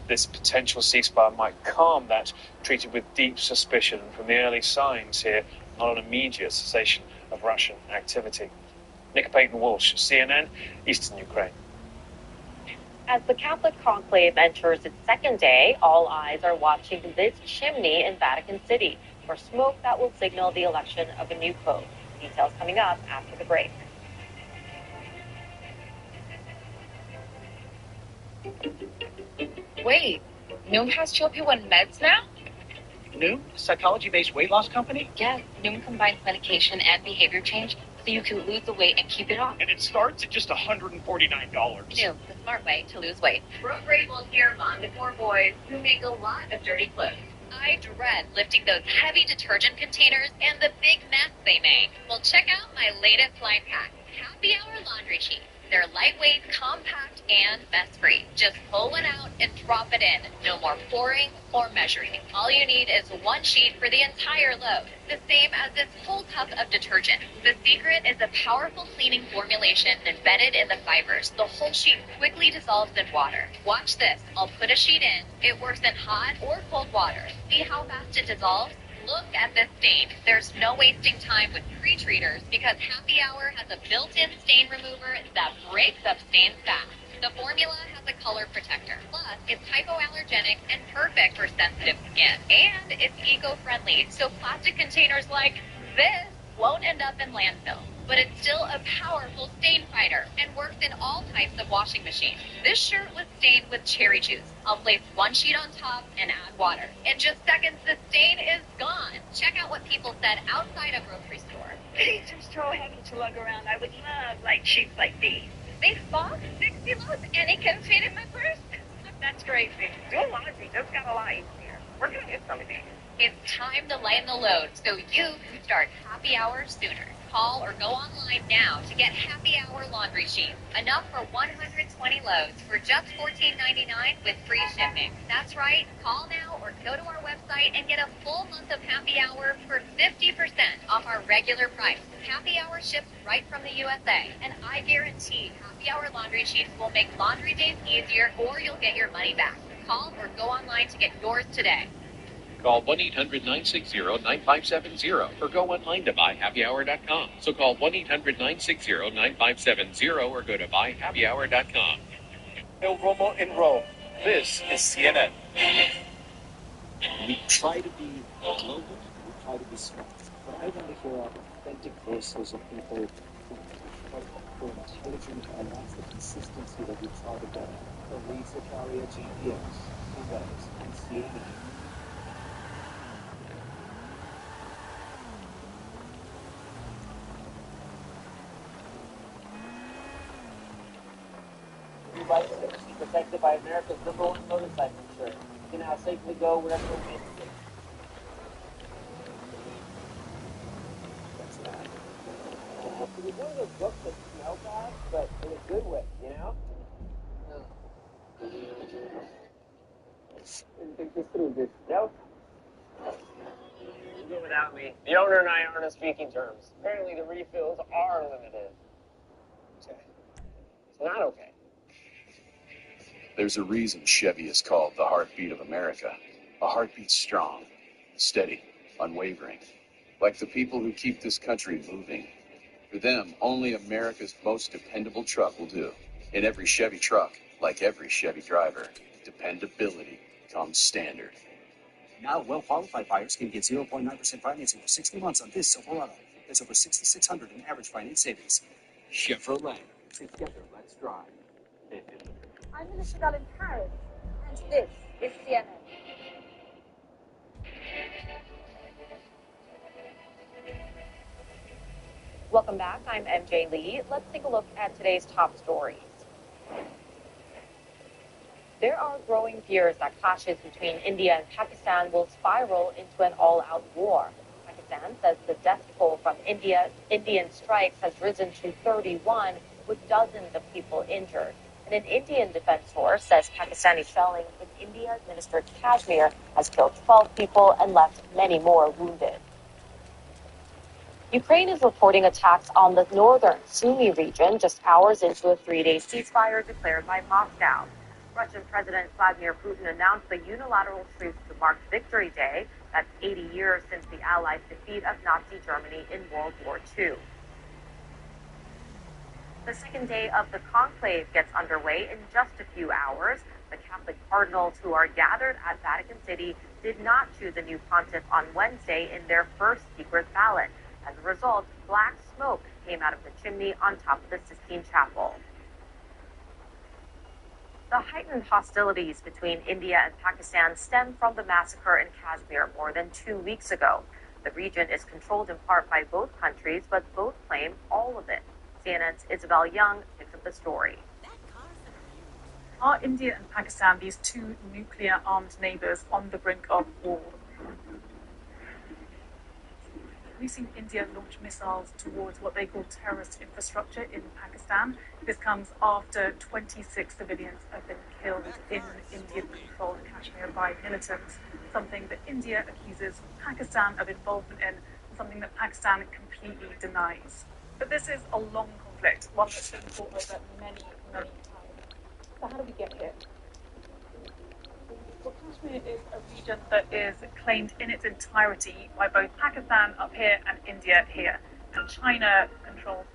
this potential ceasefire might calm that, treated with deep suspicion. From the early signs here, not an immediate cessation of Russian activity. Nick Payton-Walsh, CNN, Eastern Ukraine. As the Catholic conclave enters its second day, all eyes are watching this chimney in Vatican City for smoke that will signal the election of a new pope. Details coming up after the break. Wait, Noom has GLP-1 meds now? Noom, a psychology-based weight loss company? Yes, Noom combines medication and behavior change so you can lose the weight and keep it off. And it starts at just $149. Noom, the smart way to lose weight. Brooke Grable here, mom to 4 boys who make a lot of dirty clothes. I dread lifting those heavy detergent containers and the big mess they make. Well, check out my latest life hack. Tap Happy Hour laundry sheets. They're lightweight, compact, and mess-free. Just pull one out and drop it in. No more pouring or measuring. All you need is one sheet for the entire load, the same as this whole cup of detergent. The secret is a powerful cleaning formulation embedded in the fibers. The whole sheet quickly dissolves in water. Watch this. I'll put a sheet in. It works in hot or cold water. See how fast it dissolves? Look at this stain. There's no wasting time with pre-treaters because Happy Hour has a built-in stain remover that breaks up stains fast. The formula has a color protector. Plus, it's hypoallergenic and perfect for sensitive skin. And it's eco-friendly, so plastic containers like this won't end up in landfill. But it's still a powerful stain fighter and works in all types of washing machines. This shirt was stained with cherry juice. I'll place one sheet on top and add water. In just seconds, the stain is gone. Check out what people said outside a grocery store. These are so heavy to lug around. I would love light sheets like these. Big box, 60 loads, and it can fit in my purse. That's crazy. Doing laundry just got a lot easier. We're going to get some of these. It's time to lighten the load so you can start Happy Hour sooner. Call or go online now to get Happy Hour laundry sheets. Enough for 120 loads for just $14.99 with free shipping. That's right. Call now or go to our website and get a full month of Happy Hour for 50% off our regular price. Happy Hour ships right from the USA. And I guarantee Happy Hour laundry sheets will make laundry days easier or you'll get your money back. Call or go online to get yours today. Call 1-800-960-9570 or go online to buyhappyhour.com. So call 1-800-960-9570 or go to buyhappyhour.com. El Romo in Rome. This is CNN. We try to be global, we try to be smart. But I want to hear authentic voices of people who are intelligent, and that's the consistency that we try to get. The Lisa Carrier, GPS, Congress, and CNN. Your rights are protected by America's number one motorcycle insurance. You can now safely go wherever you want to. You're one of those books that smell bad, but in a good way, you know? Think this through, this. Nope. You go without me. The owner and I aren't on speaking terms. Apparently the refills are limited. Okay. It's not okay. There's a reason Chevy is called the heartbeat of America. A heartbeat strong, steady, unwavering. Like the people who keep this country moving. For them, only America's most dependable truck will do. In every Chevy truck, like every Chevy driver, dependability comes standard. Now, well-qualified buyers can get 0.9% financing for 60 months on this Silverado. There's over $6,600 in average finance savings. Chevrolet. Together, let's drive. I'm Minister Gall in Paris, and this is CNN. Welcome back. I'm MJ Lee. Let's take a look at today's top stories. There are growing fears that clashes between India and Pakistan will spiral into an all-out war. Pakistan says the death toll from Indian strikes has risen to 31, with dozens of people injured. And an Indian defense source says Pakistani shelling in India-administered Kashmir has killed 12 people and left many more wounded. Ukraine is reporting attacks on the northern Sumy region just hours into a 3-day ceasefire declared by Moscow. Russian President Vladimir Putin announced a unilateral truce to mark Victory Day. That's 80 years since the Allies' defeat of Nazi Germany in World War II. The second day of the conclave gets underway in just a few hours. The Catholic cardinals who are gathered at Vatican City did not choose a new pontiff on Wednesday in their first secret ballot. As a result, black smoke came out of the chimney on top of the Sistine Chapel. The heightened hostilities between India and Pakistan stem from the massacre in Kashmir more than 2 weeks ago. The region is controlled in part by both countries, but both claim all of it. CNN's Isabel Young picks up the story. Are India and Pakistan, these two nuclear-armed neighbors, on the brink of war? we've seen India launch missiles towards what they call terrorist infrastructure in Pakistan. This comes after 26 civilians have been killed in Indian-controlled Kashmir by militants, something that India accuses Pakistan of involvement in, something that Pakistan completely denies. But this is a long conflict, one that's been fought over many, many times. So how do we get here? Well, Kashmir is a region that is claimed in its entirety by both Pakistan up here and India here, and China controls.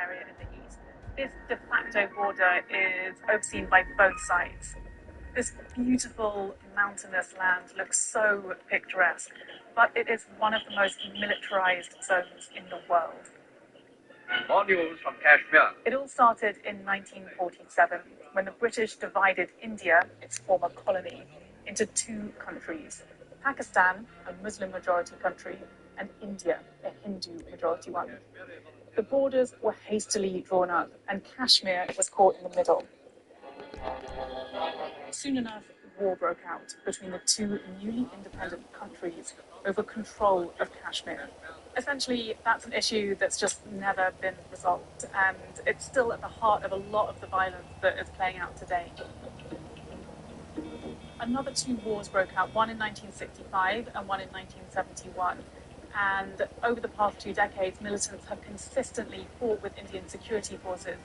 Area in the east. This de facto border is overseen by both sides. This beautiful mountainous land looks so picturesque, but it is one of the most militarized zones in the world. More news from Kashmir. It all started in 1947 when the British divided India, its former colony, into two countries: Pakistan, a Muslim-majority country, and India, a Hindu-majority one. The borders were hastily drawn up, and Kashmir was caught in the middle. Soon enough, war broke out between the two newly independent countries over control of Kashmir. Essentially, that's an issue that's just never been resolved, and it's still at the heart of a lot of the violence that is playing out today. Another two wars broke out, one in 1965 and one in 1971. And over the past 2 decades, militants have consistently fought with Indian security forces.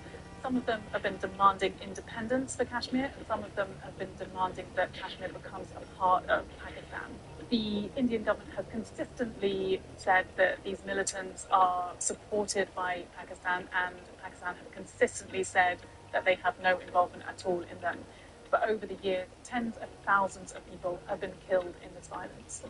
Some of them have been demanding independence for Kashmir, and some of them have been demanding that Kashmir becomes a part of Pakistan. The Indian government has consistently said that these militants are supported by Pakistan, and Pakistan have consistently said that they have no involvement at all in them. But over the years, tens of thousands of people have been killed in this violence.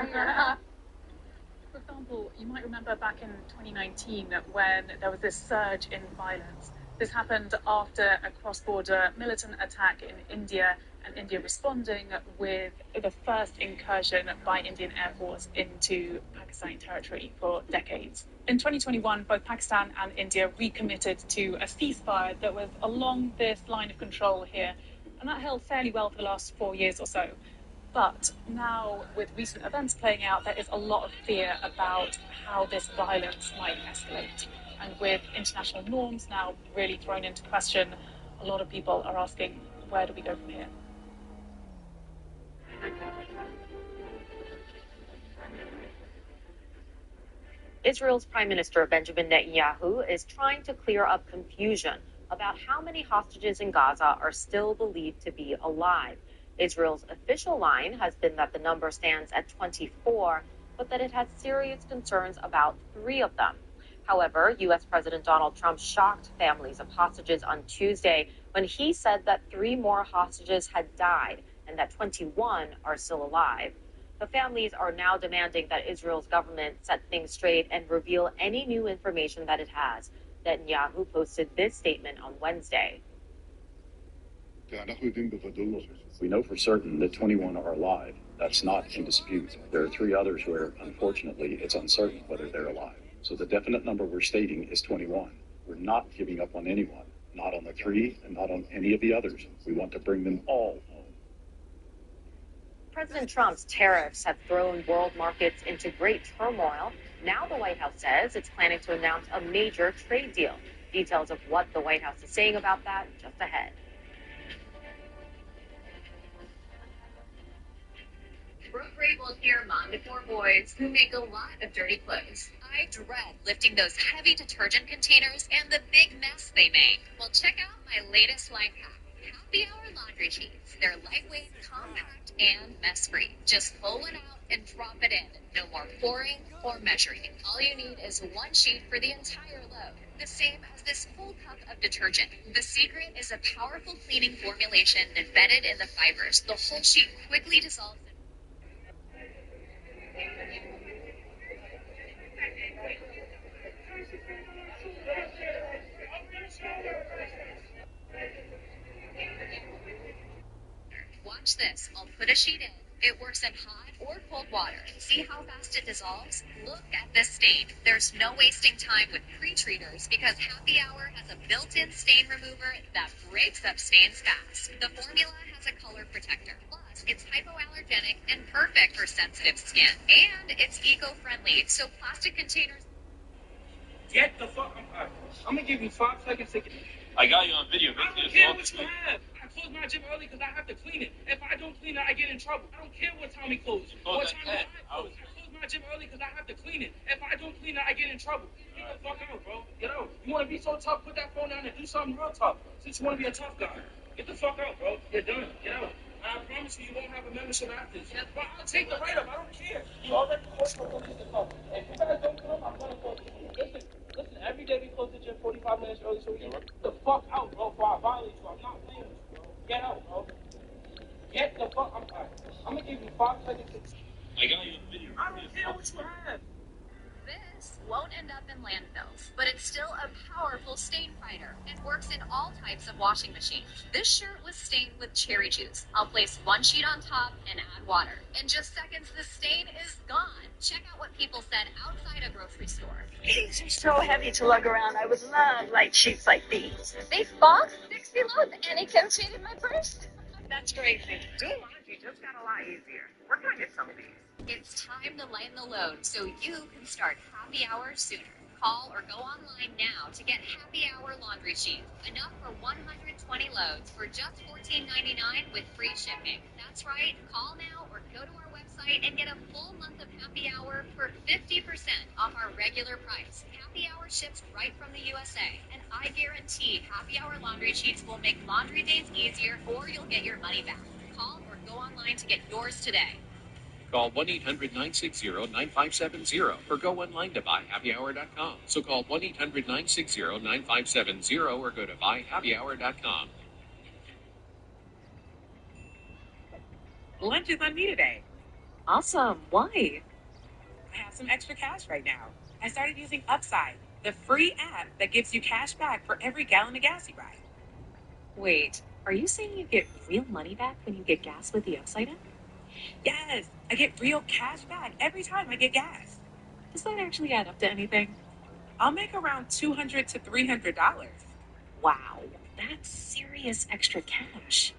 Yeah. For example, you might remember back in 2019 when there was this surge in violence. This happened after a cross-border militant attack in India, and India responding with the first incursion by Indian Air Force into Pakistani territory for decades. In 2021, both Pakistan and India recommitted to a ceasefire that was along this line of control here, and that held fairly well for the last 4 years or so. But now, with recent events playing out, there is a lot of fear about how this violence might escalate. And with international norms now really thrown into question, a lot of people are asking, where do we go from here? Israel's Prime Minister Benjamin Netanyahu is trying to clear up confusion about how many hostages in Gaza are still believed to be alive. Israel's official line has been that the number stands at 24, but that it has serious concerns about 3 of them. However, U.S. President Donald Trump shocked families of hostages on Tuesday when he said that 3 more hostages had died and that 21 are still alive. The families are now demanding that Israel's government set things straight and reveal any new information that it has. Netanyahu posted this statement on Wednesday. We know for certain that 21 are alive. That's not in dispute. There are 3 others where, unfortunately, it's uncertain whether they're alive. So the definite number we're stating is 21. We're not giving up on anyone, not on the 3 and not on any of the others. We want to bring them all home. President Trump's tariffs have thrown world markets into great turmoil. Now the White House says it's planning to announce a major trade deal. Details of what the White House is saying about that just ahead. Brooke Grable here, mom to 4 boys who make a lot of dirty clothes. I dread lifting those heavy detergent containers and the big mess they make. Well, check out my latest life hack. Happy Hour laundry sheets. They're lightweight, compact, and mess-free. Just pull one out and drop it in. No more pouring or measuring. All you need is 1 sheet for the entire load. The same as this full cup of detergent. The secret is a powerful cleaning formulation embedded in the fibers. The whole sheet quickly dissolves. Watch this. I'll put a sheet in. It works in hot or cold water. See how fast it dissolves? Look at this stain. There's no wasting time with pre-treaters because Happy Hour has a built-in stain remover that breaks up stains fast. The formula has a color protector. Plus, it's hypoallergenic and perfect for sensitive skin. And it's eco-friendly, so plastic containers... Get the fuck... I'm gonna give you 5 seconds to get... I got you on video. I don't care what you have. I close my gym early because I have to clean it. If I don't clean it, I get in trouble. I don't care what time we close. What time do I close? I close my gym early because I have to clean it. If I don't clean it, I get in trouble. Get the fuck out, bro. Get out. You want to be so tough, put that phone down and do something real tough. Since you want to be a tough guy. Get the fuck out, bro. You're done. Get out. I promise you, you won't have a membership after this. But I'll take the write-up. I don't care. You already closed for police to come. If you guys don't come, I'm going to close. Listen, every day we close the gym 45 minutes early so we can get the fuck out, bro, before I violate you. I'm not playing with you, bro. Get out, bro. Get the fuck out. I'm going to give you 5 seconds to... I got you on video. I don't care what you have. This won't end up in landfills, but it's still a powerful stain fighter and works in all types of washing machines. This shirt was stained with cherry juice. I'll place 1 sheet on top and add water. In just seconds, the stain is gone. Check out what people said outside a grocery store. These are so heavy to lug around. I would love light sheets like these. These box 60 loads and it can fit in my purse. That's crazy. Doing laundry just got a lot easier. Where can I get some of these? It's time to lighten the load so you can start Happy Hour sooner. Call or go online now to get Happy Hour laundry sheets. Enough for 120 loads for just $14.99 with free shipping. That's right. Call now or go to our website and get a full month of Happy Hour for 50% off our regular price. Happy Hour ships right from the USA. And I guarantee Happy Hour laundry sheets will make laundry days easier or you'll get your money back. Call or go online to get yours today. Call 1-800-960-9570 or go online to buyhappyhour.com. So call 1-800-960-9570 or go to buyhappyhour.com. Lunch is on me today. Awesome. Why? I have some extra cash right now. I started using Upside, the free app that gives you cash back for every gallon of gas you buy. Wait, are you saying you get real money back when you get gas with the Upside app? Yes, I get real cash back every time I get gas. Does that actually add up to anything? I'll make around $200 to $300. Wow, that's serious extra cash.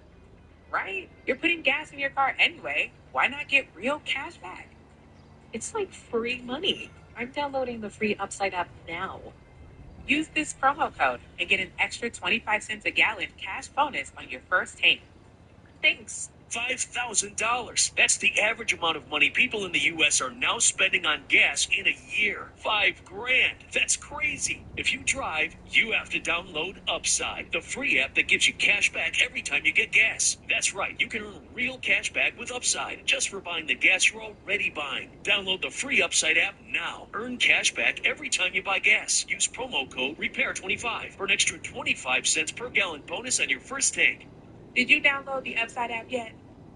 Right? You're putting gas in your car anyway. Why not get real cash back? It's like free money. I'm downloading the free Upside app now. Use this promo code and get an extra 25 cents a gallon cash bonus on your first tank. Thanks. $5,000. That's the average amount of money people in the U.S. are now spending on gas in a year. $5,000. That's crazy. If you drive, you have to download Upside, the free app that gives you cash back every time you get gas. That's right. You can earn real cash back with Upside just for buying the gas you're already buying. Download the free Upside app now. Earn cash back every time you buy gas. Use promo code REPAIR25 for an extra 25 cents per gallon bonus on your first tank. Did you download the Upside app yet?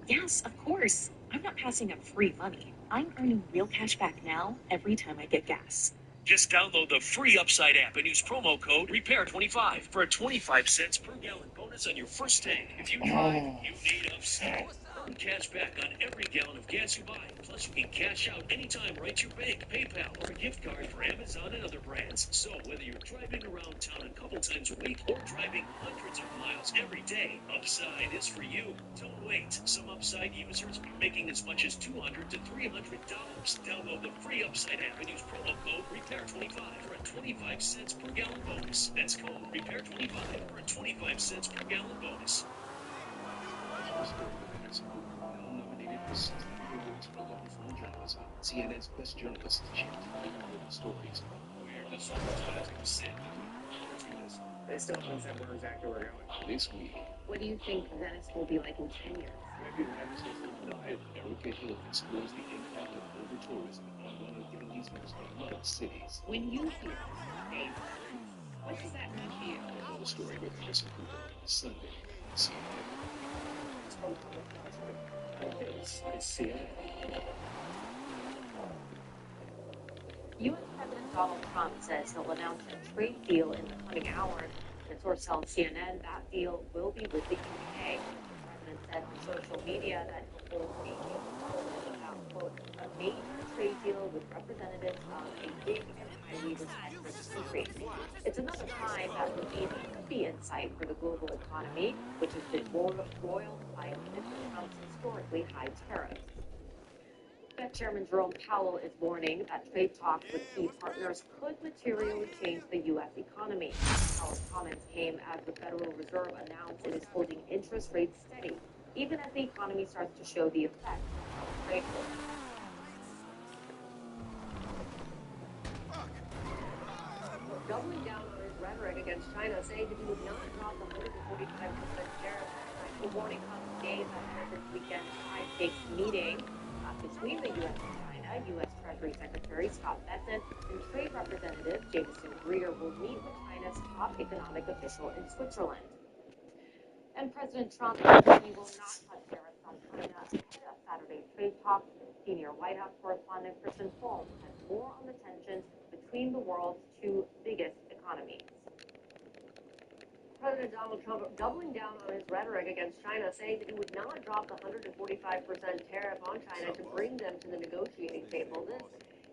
Yes, of course. I'm not passing up free money. I'm earning real cash back now every time I get gas. Just download the free Upside app and use promo code REPAIR25 for a 25 cents per gallon bonus. on your first tank. If you drive, you need Upside. Earn cash back on every gallon of gas you buy. Plus, you can cash out anytime right to your bank, PayPal, or a gift card for Amazon and other brands. So, whether you're driving around town a couple times a week or driving hundreds of miles every day, Upside is for you. Don't wait. Some Upside users are making as much as $200 to $300. Download the free Upside app and use promo code REPAIR25 for a 25 cents per gallon bonus. That's code REPAIR25 for a 25 cents per gallon bonus. Nominated for 6 awards for local foreign journalism. CNN's best journalists choose global stories. We're just advertising sin. They still haven't said where exactly we're going. This week, What do you think Venice will be like in 10 years? American Magazine diet Erica Hill explores the impact of over-tourism on one of Italy's most beloved cities. When you hear a what does that mean to you? The story with Harrison Cooper, Sunday, CNN. This is CNN. U.S. President Donald Trump says he'll announce a trade deal in the coming hours. The source tells CNN that deal will be with the UK. The president said on social media that he'll hold a meeting about, quote, a major trade deal with representatives of a big and highly respected country. It's another time that would be in sight for the global economy, which has been roiled by Mr. Trump's historically high tariffs. Fed Chairman Jerome Powell is warning that trade talks with key partners could materially change the U.S. economy. Powell's comments came as the Federal Reserve announced it is holding interest rates steady, even as the economy starts to show the effects of trade wars. Doubling down on his rhetoric against China, saying that he would not drop the 145% tariff. The warning comes days after this weekend's high-stakes meeting between the U.S. and China. U.S. Treasury Secretary Scott Bessent and Trade Representative Jameson Greer will meet with China's top economic official in Switzerland. And President Trump said he will not cut tariffs on China ahead of Saturday's trade talk. Senior White House correspondent Kristen Holmes has more on the tensions between the world's two biggest economies. President Donald Trump doubling down on his rhetoric against China, saying that he would not drop the 145% tariff on China to bring them to the negotiating table. This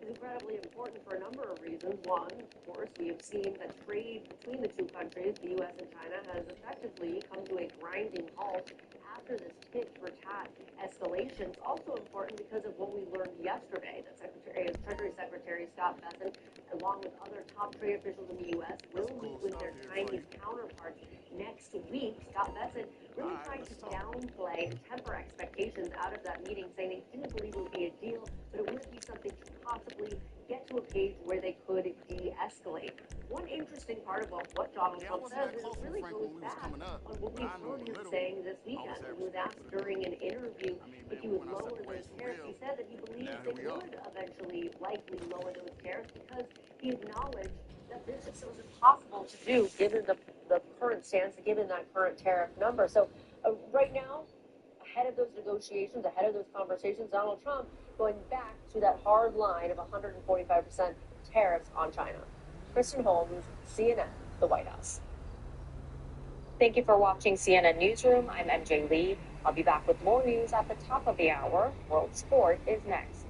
is incredibly important for a number of reasons. One, of course, we have seen that trade between the two countries, the U.S. and China, has effectively come to a grinding halt after this tit-for-tat escalation. It's also important because of what we learned yesterday, that Treasury Secretary Scott Bessent, along with other top trade officials in the U.S., will meet with their Chinese counterparts next week. Scott Bessent really trying to downplay and temper expectations out of that meeting, saying they didn't believe it would be a deal, but it would be something to possibly get to a page where they could de-escalate. One interesting part of what Donald Trump says is it really goes back on what we heard him saying this weekend. He was asked during an interview if he would lower those tariffs. He said that he believes they would eventually likely lower those tariffs because he acknowledged that this was impossible to do given the current stance, given that current tariff number. So right now, ahead of those negotiations, ahead of those conversations, Donald Trump going back to that hard line of 145% tariffs on China. Kristen Holmes, CNN, the White House. Thank you for watching CNN Newsroom. I'm MJ Lee. I'll be back with more news at the top of the hour. World Sport is next.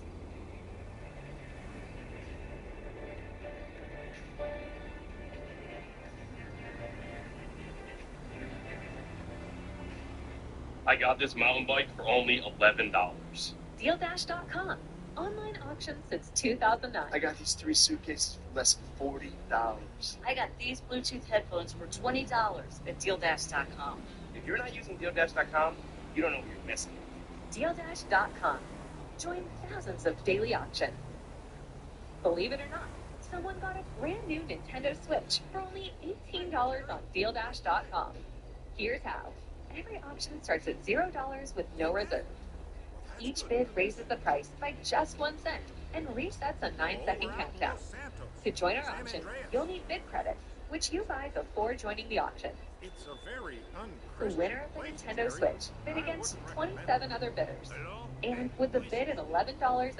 I got this mountain bike for only $11. DealDash.com. Online auction since 2009. I got these 3 suitcases for less than $40. I got these Bluetooth headphones for $20 at DealDash.com. If you're not using DealDash.com, you don't know what you're missing. DealDash.com. Join thousands of daily auctions. Believe it or not, someone got a brand new Nintendo Switch for only $18 on DealDash.com. Here's how. Every auction starts at $0 with no reserve. Each bid raises the price by just 1 cent and resets a 9-second countdown. To join our auction, you'll need bid credits, which you buy before joining the auction. It's a very The winner of the Nintendo Switch bid against 27 other bidders. And with the bid at $11.34,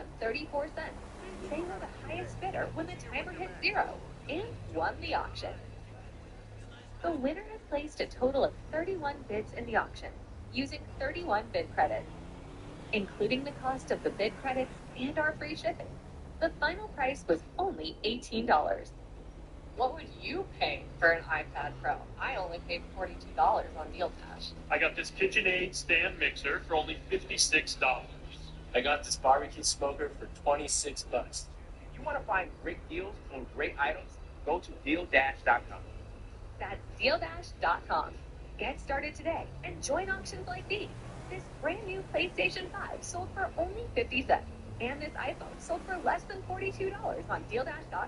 they were the highest bidder when the timer hit 0 and won the auction. The winner has placed a total of 31 bids in the auction, using 31 bid credits. Including the cost of the bid credits and our free shipping, the final price was only $18. What would you pay for an iPad Pro? I only paid $42 on Deal Dash. I got this KitchenAid stand mixer for only $56. I got this barbecue smoker for $26. You want to find great deals on great items? Go to DealDash.com. That's DealDash.com. Get started today and join auctions like these. This brand new PlayStation 5 sold for only 50 cents. And this iPhone sold for less than $42 on DealDash.com.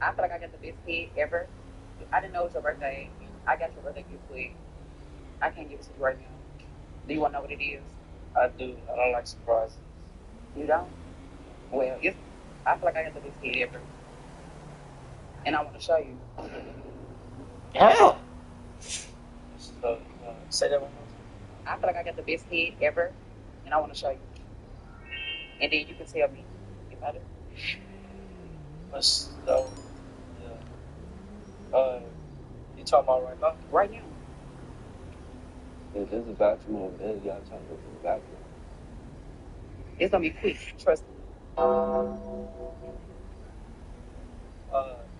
I feel like I got the best head ever. I didn't know it was your birthday. I got your birthday gift, please. I can't give it to you right now. Do you want to know what it is? I do. I don't like surprises. You don't? Well, I feel like I got the best head ever. And I want to show you. Ow! Say that one more time. I feel like I got the best head ever. And I want to show you. And then you can tell me if I do. What's the... you talking about right now? Right now. Yeah, there's a bathroom over there. Y'all trying to go to the bathroom. It's going to be quick. Trust me.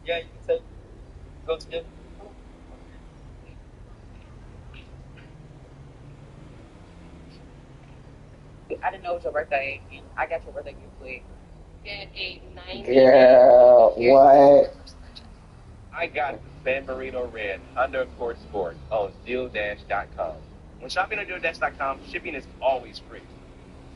Yeah, you can take... Go together. I didn't know it was your birthday, and I got your birthday gift, please. Get a 90. Girl, what? I got the San Marino Red Undercourt Sport on DealDash.com. When shopping on DealDash.com, shipping is always free.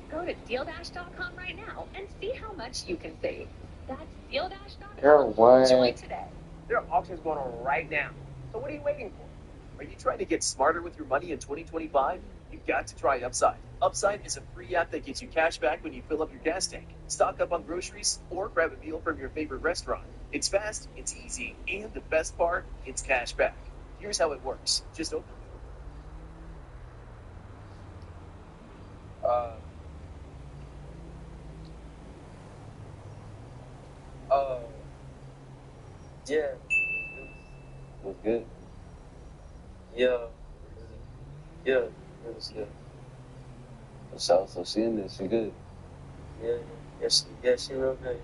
Go to DealDash.com right now and see how much you can save. That's DealDash.com. Girl, what? Join today. There are auctions going on right now. So what are you waiting for? Are you trying to get smarter with your money in 2025? You've got to try Upside. Upside is a free app that gets you cash back when you fill up your gas tank, stock up on groceries, or grab a meal from your favorite restaurant. It's fast, it's easy, and the best part, it's cash back. Here's how it works. Just open Yeah. It was good. Yeah. Yeah. It was good. So she in there, she good. Yeah, she real good.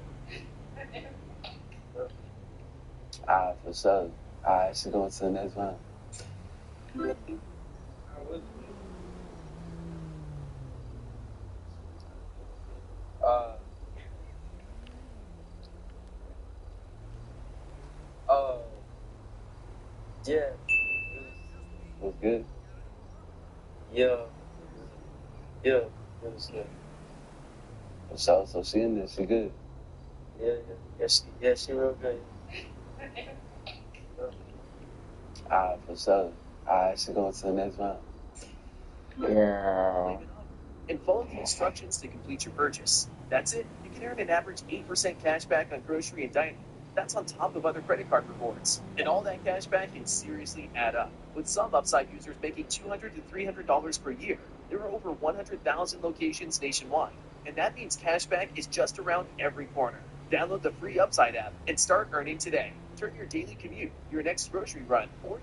Alright, for sure. Alright, she going to the next round. Yeah. It was good. Yeah. Yeah. It was good. So she in there, she good. Yeah, she real good. Alright, for sure. Alright, she going to the next round. Girl. and follow the instructions to complete your purchase. That's it. You can earn an average 8% cash back on grocery and dining. That's on top of other credit card rewards. And all that cash back can seriously add up, with some Upside users making $200 to $300 per year. There are over 100,000 locations nationwide, and that means cash back is just around every corner. Download the free Upside app and start earning today. Turn your daily commute, your next grocery run, or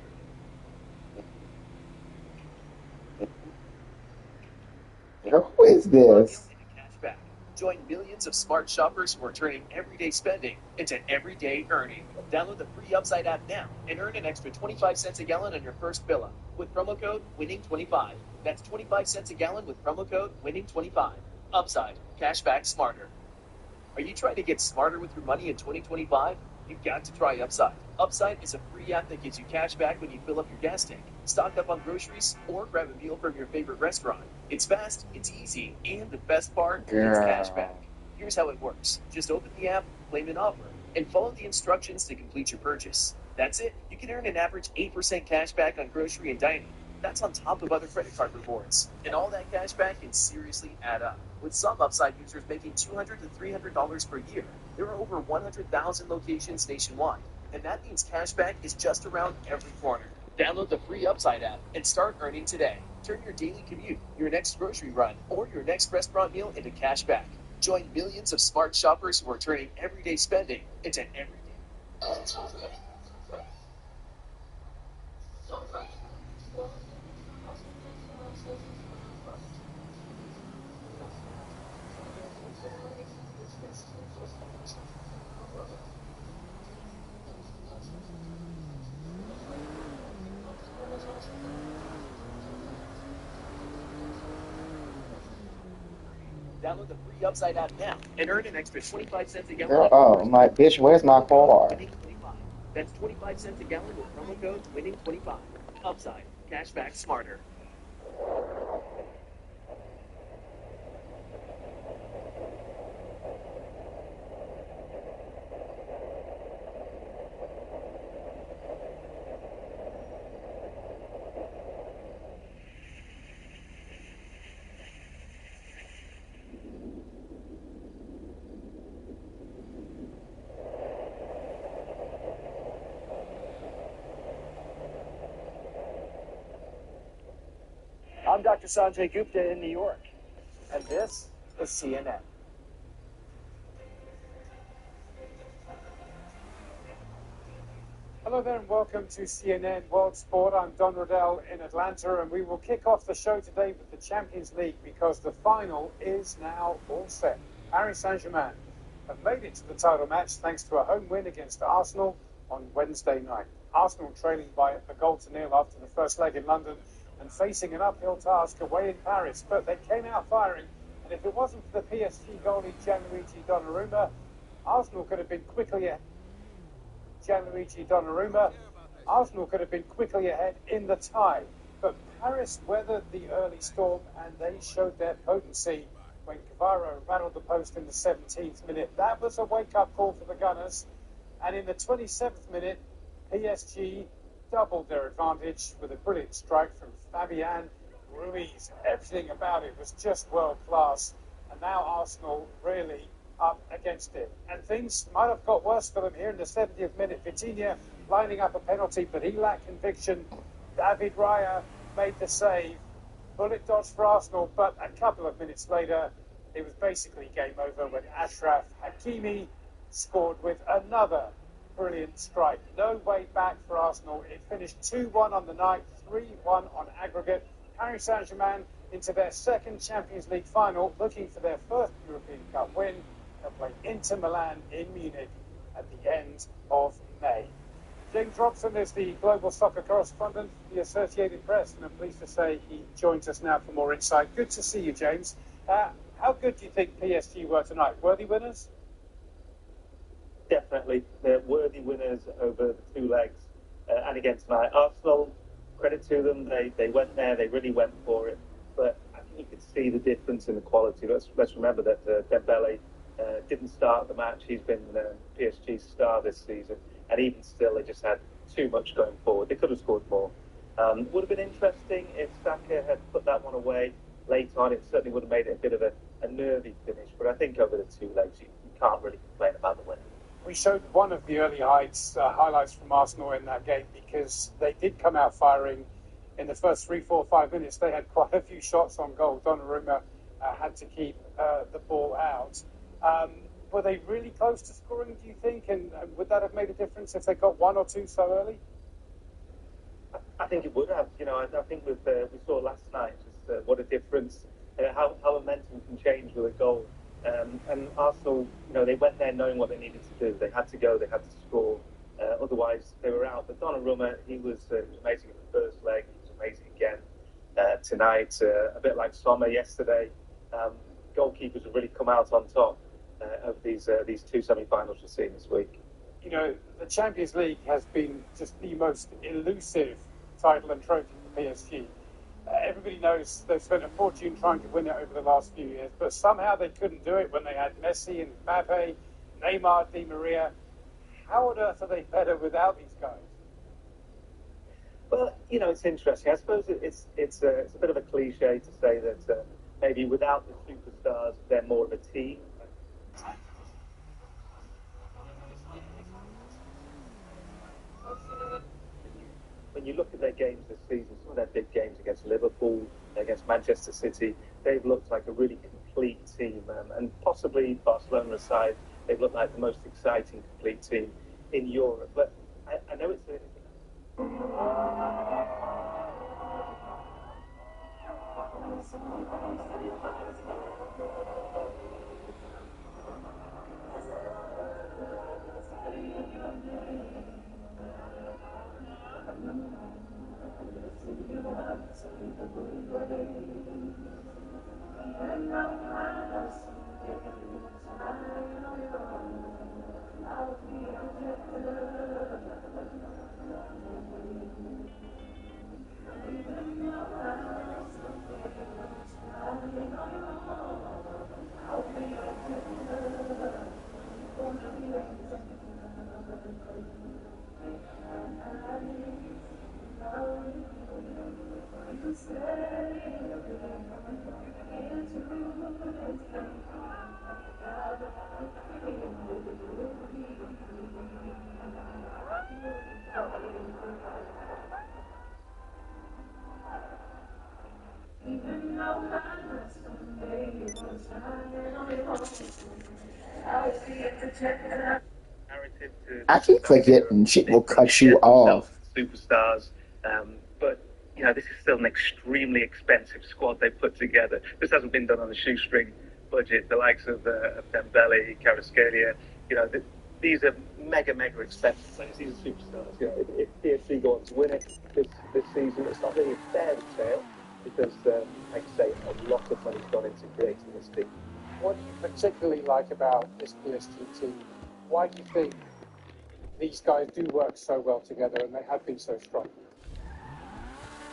Who is this? back. Join millions of smart shoppers who are turning everyday spending into everyday earning. Download the free Upside app now and earn an extra 25 cents a gallon on your first fill up with promo code WINNING25. That's 25 cents a gallon with promo code WINNING25. Upside, cash back smarter. Are you trying to get smarter with your money in 2025? You've got to try Upside. Upside is a free app that gives you cash back when you fill up your gas tank, stock up on groceries, or grab a meal from your favorite restaurant. It's fast, it's easy, and the best part, it's cash back. Here's how it works. Just open the app, claim an offer, and follow the instructions to complete your purchase. That's it. You can earn an average 8% cash back on grocery and dining. That's on top of other credit card rewards. And all that cash back can seriously add up, with some Upside users making $200 to $300 per year. There are over 100,000 locations nationwide, and that means cash back is just around every corner. Download the free Upside app and start earning today. Turn your daily commute, your next grocery run, or your next restaurant meal into cash back. Join millions of smart shoppers who are turning everyday spending into everyday. Download the free Upside app now and earn an extra 25 cents a gallon. Girl, oh my bitch, where's my car? That's 25 cents a gallon with promo code WINNING25. Upside. Cashback smarter. I'm Dr. Sanjay Gupta in New York, and this is CNN. Hello there and welcome to CNN World Sport. I'm Don Riddell in Atlanta, and we will kick off the show today with the Champions League because the final is now all set. Paris Saint-Germain have made it to the title match thanks to a home win against Arsenal on Wednesday night. Arsenal trailing by a goal to nil after the first leg in London and facing an uphill task away in Paris, but they came out firing, and if it wasn't for the PSG goalie Gianluigi Donnarumma, Arsenal could have been quickly ahead. Arsenal could have been quickly ahead in the tie, but Paris weathered the early storm and they showed their potency when Kvara rattled the post in the 17th minute. That was a wake-up call for the Gunners, and in the 27th minute, PSG doubled their advantage with a brilliant strike from Fabian Ruiz. Everything about it was just world-class, and now Arsenal really up against it. And things might have got worse for them here in the 70th minute. Vidya lining up a penalty, but he lacked conviction. David Raya made the save. Bullet dodge for Arsenal, but a couple of minutes later, it was basically game over when Ashraf Hakimi scored with another brilliant strike. No way back for Arsenal. It finished 2-1 on the night, 3-1 on aggregate. Paris Saint-Germain into their second Champions League final, looking for their first European Cup win. They'll play Inter Milan in Munich at the end of May. James Robson is the global soccer correspondent for the Associated Press, and I'm pleased to say he joins us now for more insight. Good to see you, James. How good do you think PSG were tonight? Worthy winners? Definitely. They're worthy winners over the two legs. And again tonight, Arsenal, credit to them, they went there, they really went for it. But I think you could see the difference in the quality. Let's remember that Dembele didn't start the match. He's been PSG's star this season. And even still, they just had too much going forward. They could have scored more. Would have been interesting if Saka had put that one away late on. It certainly would have made it a bit of a nervy finish. But I think over the two legs, you can't really complain about the win. We showed one of the early highlights from Arsenal in that game because they did come out firing in the first 3, 4, 5 minutes. They had quite a few shots on goal. Donnarumma had to keep the ball out. Were they really close to scoring, do you think? And would that have made a difference if they got one or two so early? I think it would have. I think we saw last night just what a difference, how momentum can change with a goal. And Arsenal, they went there knowing what they needed to do. They had to go, they had to score. Otherwise, they were out. But Donnarumma, he was amazing in the first leg. He was amazing again tonight. A bit like Sommer yesterday. Goalkeepers have really come out on top of these two semi-finals we've seen this week. The Champions League has been just the most elusive title and trophy for PSG. Everybody knows they've spent a fortune trying to win it over the last few years, but somehow they couldn't do it when they had Messi and Mbappe, Neymar, Di Maria. How on earth are they better without these guys? Well, it's interesting. I suppose it's a bit of a cliche to say that maybe without the superstars, they're more of a team. When you look at their games this season, some of their big games against Liverpool, against Manchester City, they've looked like a really complete team. And possibly Barcelona aside, they've looked like the most exciting complete team in Europe. But I know it's I keep forgetting shit will cut you off. Superstars, but you know, this is still an extremely expensive squad they put together. This hasn't been done on a shoestring budget. The likes of Dembele, Kvaratskhelia, you know, these are mega expensive players. These are superstars. You know, if PSG go on to win it this season, it's not really a fairy tale because, like I say, a lot of money's gone into creating this team. What do you particularly like about this PSG team? Why do you think these guys do work so well together and they have been so strong?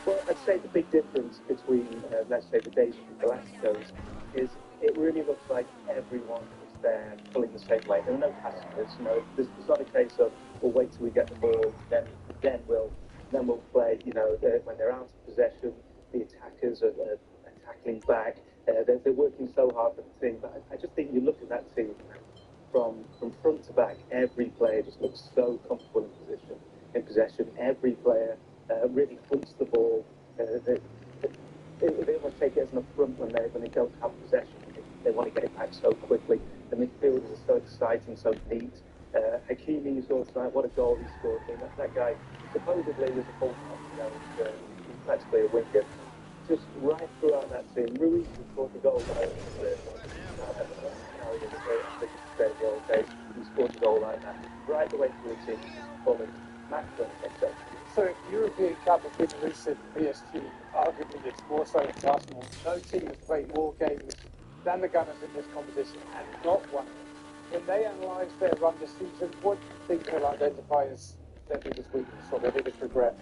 Well, I'd say the big difference between, let's say, the days of the Galacticos is it really looks like everyone is there pulling the same way. There are no passengers. You know, there's not a case of we'll wait till we get the ball, then we'll play. You know, when they're out of possession, the attackers are tackling back. They're working so hard for the team. But I just think you look at that team from front to back. Every player just looks so comfortable in possession. Every player really hunts the ball. They almost take it as an affront when they don't have possession. They want to get it back so quickly. The midfielders are so exciting, so neat. Hakimi, you saw tonight, what a goal he scored. I mean, that guy supposedly was a fullback, you know, he's practically a winger. Just right throughout that team, Ruiz scored the goal. He scored a goal like that. Right the way through the team, following Macron, etc. So if the European Cup has been elusive for PSG, arguably it's more so for Arsenal. No team has played more games than the Gunners in this competition and not won it. When they analyse their run this season, what do you think they'll identify as their biggest weakness or their biggest regret?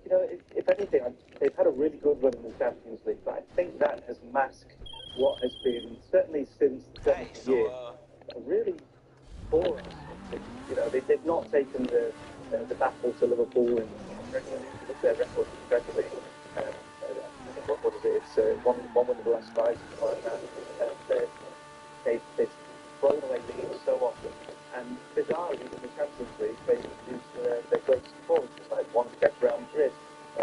You know, if anything, they've had a really good run in the Champions League, but I think that has masked what has been, certainly since the 70th year, a really poor Arsenal. You know, they've not taken the battle to Liverpool in the Premier League. If you look at their record in the Premier League, what is it? It's one win in the last five, something like that. They've thrown away leads so often, and bizarrely in the Champions League, they produced their greatest performances, like one against Real Madrid,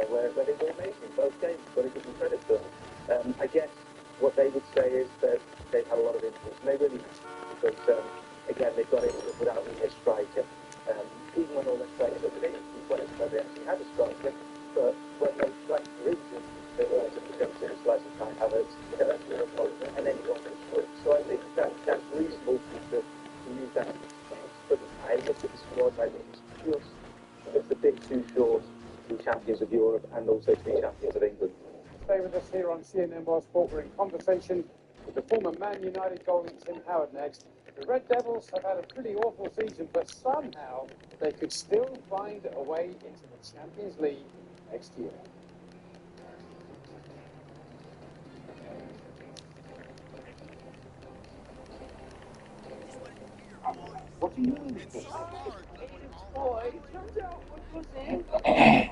where they were amazing both games. Got to give them credit for them. I guess what they would say is that they've had a lot of injuries, and they really have, because again, they've got it without really a striker. Even when all their players are big, when they actually have a striker, but when those strikers are injured, they were like Jones, like Kai Havertz, and anyone can score. So I think that's reasonable to use that as an excuse. But I look at the squad, I think it's just a bit too short to be champions of Europe and also to be champions of England. Stay with us here on CNN World Sport. We're in conversation with the former Man United goalkeeper Tim Howard next. The Red Devils have had a pretty awful season, but somehow they could still find a way into the Champions League next year. What do you mean? Boy, it turns out what was in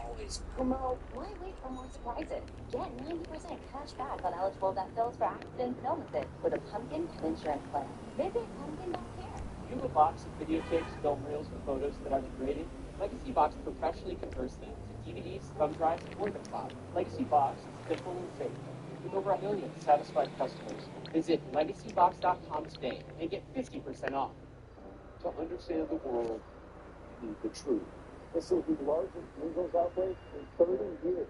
always come out. Why wait for more surprises? Get 90% cash back on eligible vet bills for accidents and illnesses with a Pumpkin Pet Insurance Plan. Visit pumpkin.care. You have a box of videotapes, film reels, or photos that are degraded? Legacy Box professionally converts them to DVDs, thumb drives, or the cloud. Legacy Box is simple and safe. With over 1 million satisfied customers, visit legacybox.com today and get 50% off. To understand the world, you need the truth. This will be the largest measles outbreak in 30 years.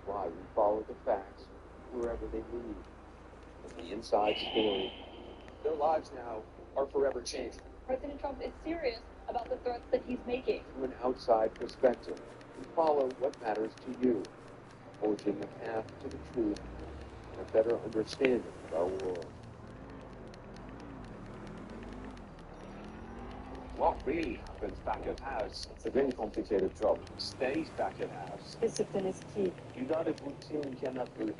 why we follow the facts wherever they lead. And the inside story. Their lives now are forever changed. President Trump is serious about the threats that he's making. Through an outside perspective, we follow what matters to you, forging the path to the truth and a better understanding of our world. What really happens back of house? It's a very complicated job. Stays back of house. Discipline is key. You got a routine cannot do.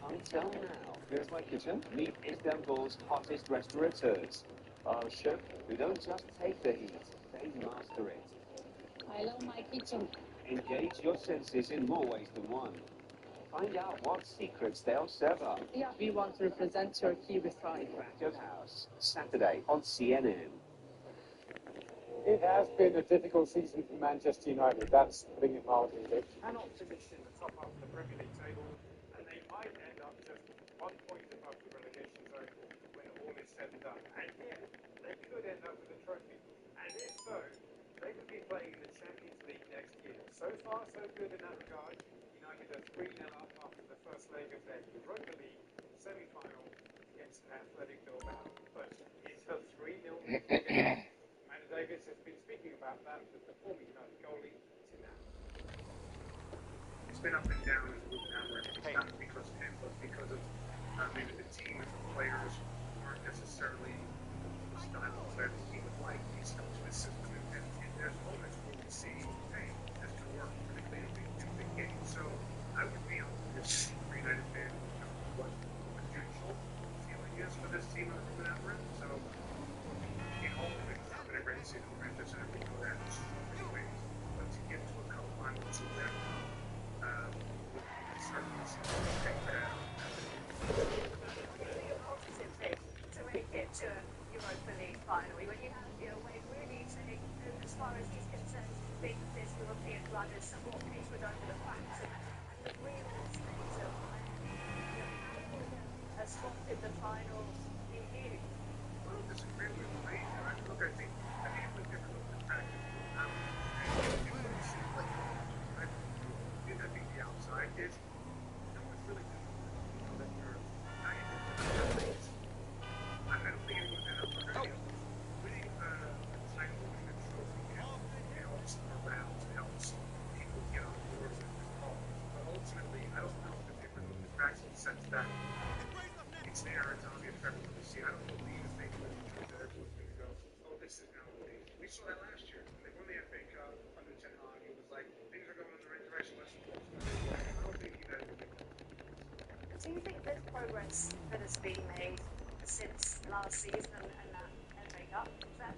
Until now, here's my kitchen. Meet Istanbul's hottest restaurateurs. Our chef, we don't just take the heat, they master it. I love my kitchen. Engage your senses in more ways than one. Find out what secrets they'll serve up. Yeah, we want to represent Turkey with pride. Back of house, Saturday on CNN. It has been a difficult season for Manchester United. That's putting it mildly. They cannot finish in the top half of the Premier League table, and they might end up just 1 point above the relegation zone when all is said and done. And yet, they could end up with a trophy. And if so, they could be playing in the Champions League next year. So far, so good in that regard. United are 3-0 up after the first leg of their Europa League semi-final against Athletic Bilbao. But it's a 3-0 game. Davis has been speaking about that with the former United goalie to now. It's been up and down as a now. It's not because of him, but because of maybe the team and the players aren't necessarily the style of player the team would like. He's coached this system, and there's moments where we see, hey, this could work, particularly in big games. So I would be on this United fan, what the potential feeling is for this team on the Ruben Amorim. So in all of it, a great season for Manchester United. We know that in so many ways. But to get to a cup final to win, certainly take that. Really a positive thing to make it to Europa League final. When you have your way really saying, as far as he's concerned, he thinks this European run is somewhat papered under the cracks, and the real state of has swapped in the final in you. Well, I disagree with me. Look, I think it was different with the practice. It would seem like I think the outside is no one's really doing that you're not even things. I don't think it would have been up for winning the title, winning the trophy, it helps morale, it helps people get on board with this call. But ultimately, I don't know if the difference with the cracks in the sense that it's there, it's obvious for everyone to see. I don't believe if they win the trophy that everyone's going to go, oh, this is now the league. We saw that last year. When they won the FA Cup under Ten Hag, it was like, things are going in the right direction, let's go. I don't think United will make that. Do you think there's progress that has been made since last season and that FA Cup success?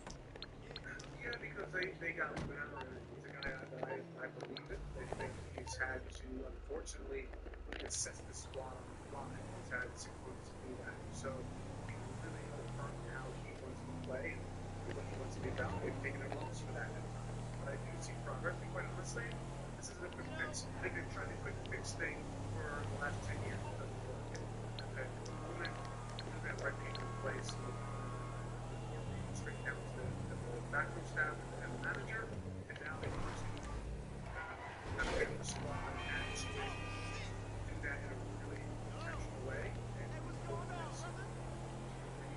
Yeah, because they got Ruben Amorim. He's a guy that I believe it. I think he's had to, unfortunately, assess the squad on the fly. He's had 6 months to do that. So he's really upfront in how he wants to play and what he wants to be about. They've taken a loss for that at times. But I do see progress. And quite honestly, this is a quick fix. I think they've tried the quick fix thing for the last 10 years. It doesn't work. And then the moment that right people in place, straight down to the backroom staff and the manager, and now they want to elevate the squad and actually do that in a really intentional way. And for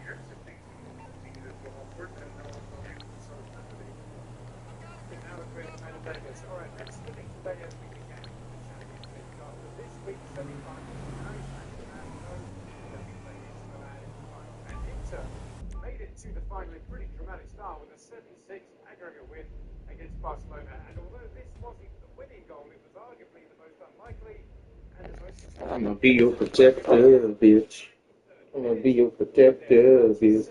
years, if things continue to go upward, then no one's going to be so happening. Now we're going to Madam Davis. All right, let's look at today as we began with the Champions League after this week's semi-final. And Inter made it to the final in pretty dramatic style with a 7-6 aggregate win against Barcelona. And although this wasn't the winning goal, it was arguably the most unlikely and the most... I'm gonna be your protector, bitch. I'm gonna be your protector, bitch.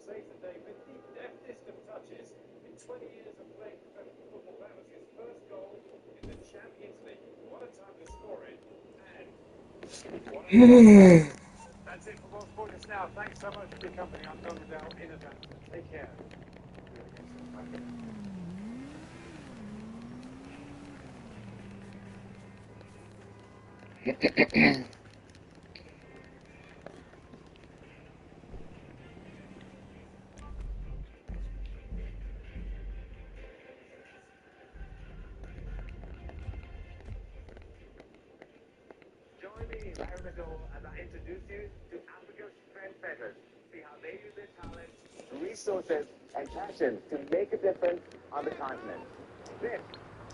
Saves the day with the deftest of touches. In 20 years of playing professional football, that was his first goal in the Champions League. What a time to score it. And that's it for World Sport Just Now. Thanks so much for your company. I'm Don Riddell in advance. Take care. me a moment ago as I introduced you to Africa's trendsetters. See how they use their talent, resources, and passion to make a difference on the continent. This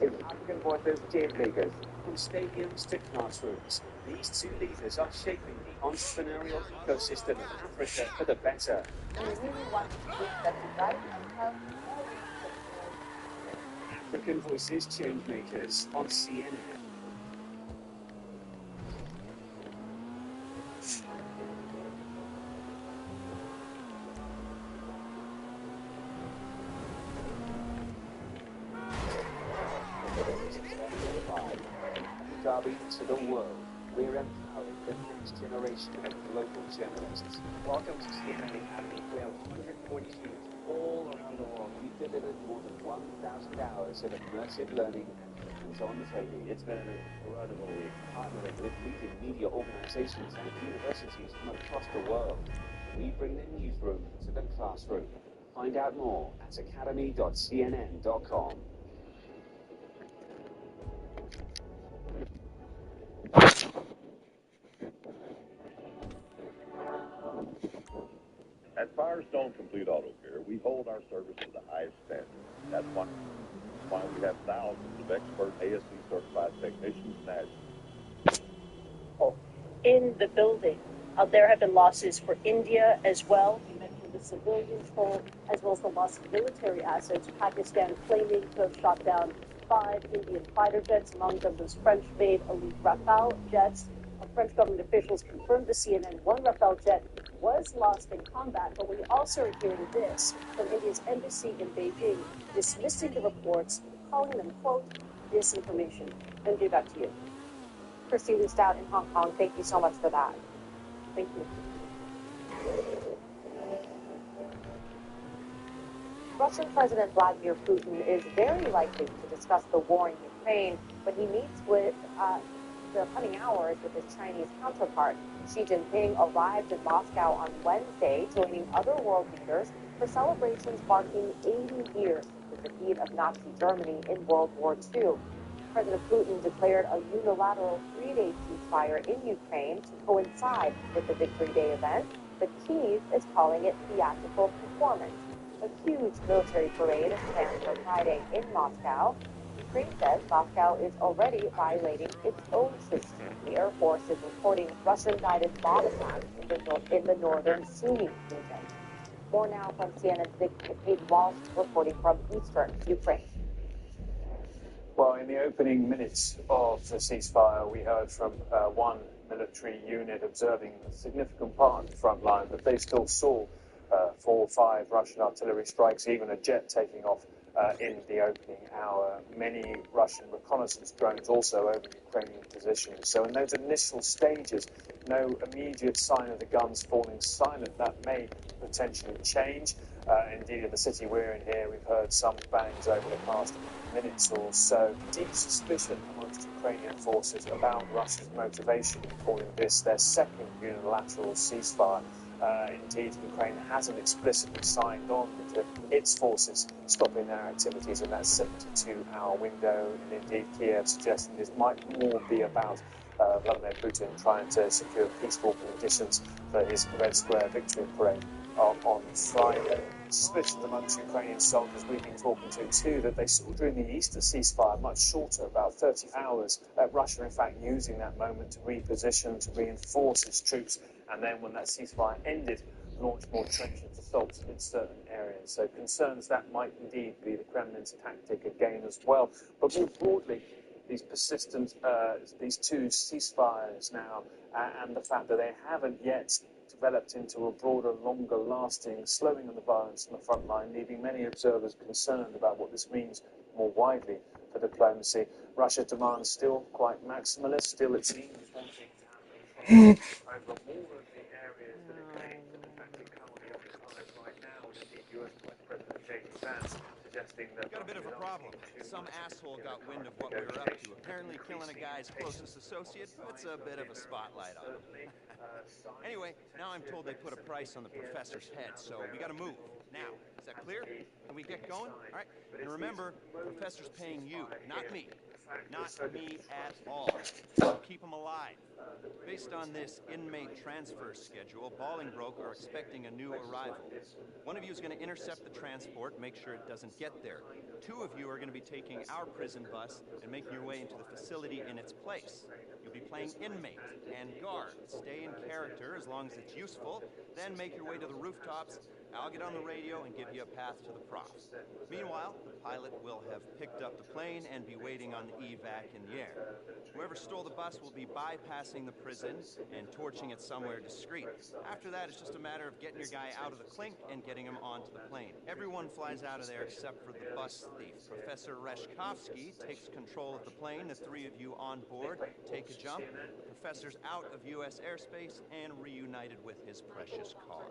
is African Voices Changemakers. From stadiums to classrooms, these two leaders are shaping the entrepreneurial ecosystem of Africa for the better. And we really want to bring that to life and have more African Voices Changemakers on CNN. Derby to the world. We're empowering the next generation of global journalists. Welcome to CNN Academy. We have 140 students all around the world. We've delivered more than 1,000 hours of immersive learning and hands-on training. It's been an incredible week, partnering with leading media organizations and universities from across the world. We bring the newsroom to the classroom. Find out more at academy.cnn.com. At Firestone Complete Auto Care, we hold our service to the highest standard. That's why we have thousands of expert ASC-certified technicians nationally. In the building. There have been losses for India as well. You mentioned the civilian toll, as well as the loss of military assets. Pakistan claiming to have shot down 5 Indian fighter jets, among them those French-made elite Rafale jets. French government officials confirmed to CNN one Rafale jet was lost in combat, but we also are hearing this from India's embassy in Beijing, dismissing the reports, calling them, quote, disinformation. And do back to you. Christy Lustout out in Hong Kong, thank you so much for that. Thank you. Russian President Vladimir Putin is very likely to discuss the war in Ukraine when he meets with the coming hours with his Chinese counterpart. Xi Jinping arrived in Moscow on Wednesday, joining other world leaders for celebrations marking 80 years since the defeat of Nazi Germany in World War II. President Putin declared a unilateral 3-day ceasefire in Ukraine to coincide with the Victory Day event, but Kyiv is calling it theatrical performance. A huge military parade is planned for Friday in Moscow. Ukraine says Moscow is already violating its own system. The Air Force is reporting Russian-guided bomb attacks in the northern Sumy region. More now from CNN's Kate Walsh reporting from eastern Ukraine. Well, in the opening minutes of the ceasefire, we heard from one military unit observing a significant part of the front line, but they still saw 4 or 5 Russian artillery strikes, even a jet taking off in the opening hour. Many Russian reconnaissance drones also over Ukrainian positions. So in those initial stages, no immediate sign of the guns falling silent. That may potentially change. Indeed, in the city we're in here, we've heard some bangs over the past minutes or so. Deep suspicion amongst Ukrainian forces about Russia's motivation in calling this their second unilateral ceasefire. Indeed, Ukraine hasn't explicitly signed on to its forces stopping their activities in that 72-hour window. And indeed, Kiev suggesting this might more be about Vladimir Putin trying to secure peaceful conditions for his Red Square victory parade on Friday. Suspicions amongst Ukrainian soldiers we've been talking to too that they saw during the Easter ceasefire, much shorter, about 30 hours, Russia in fact using that moment to reposition, to reinforce its troops, and then when that ceasefire ended, launch more trenchant assaults in certain areas. So concerns that might indeed be the Kremlin's tactic again as well. But more broadly, these persistent, these 2 ceasefires now, and the fact that they haven't yet developed into a broader, longer-lasting slowing of the violence on the front line, leaving many observers concerned about what this means more widely for diplomacy. Russia's demand still quite maximalist, still it seems wanting to have control over more of the areas that it claims that in fact it currently occupies right now. Indeed, US Vice President J.D. Vance suggesting that got a bit of a problem. Some asshole got wind of what we were up to. Apparently killing a guy's closest associate puts a bit of a spotlight on him. Anyway, now I'm told they put a price on the professor's head, so we gotta move. Now, is that clear? Can we get going? All right. And remember, the professor's paying you, not me. Not me at all. Keep them alive. Based on this inmate transfer schedule, Bolingbroke are expecting a new arrival. One of you is going to intercept the transport, make sure it doesn't get there. 2 of you are going to be taking our prison bus and making your way into the facility in its place. You'll be playing inmate and guard. Stay in character as long as it's useful, then make your way to the rooftops. I'll get on the radio and give you a path to the prof. Meanwhile, the pilot will have picked up the plane and be waiting on the evac in the air. Whoever stole the bus will be bypassing the prison and torching it somewhere discreet. After that, it's just a matter of getting your guy out of the clink and getting him onto the plane. Everyone flies out of there except for the bus thief. Professor Reshkovsky takes control of the plane. The 3 of you on board take a jump. The professor's out of U.S. airspace and reunited with his precious car.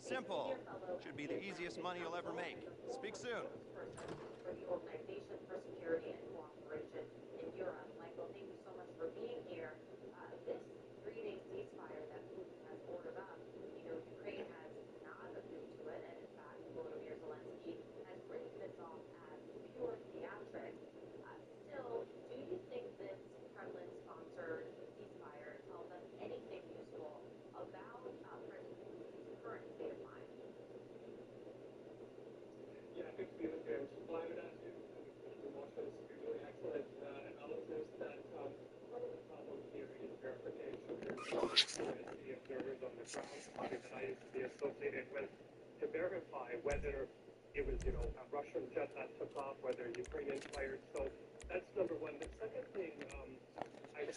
Simple. Should be the easiest money you'll ever make. Speak soon. For the Organization for Security and Cooperation in Europe. Michael, thank you so much for being here. This 3-day ceasefire that Putin has ordered up, Ukraine has not agreed to it, and in fact, Volodymyr Zelensky has written this off as pure theatrics. Still, do you think this Kremlin-sponsored ceasefire tells us anything useful about President Putin's current state of mind? Yeah, I think James, well, I would ask you to watch this really excellent analysis that part of the problem here is verification. There's the observers on the ground, something that I used to be associated with, to verify whether it was, a Russian jet that took off, whether Ukrainians fired. So that's number one. The second thing I'd add a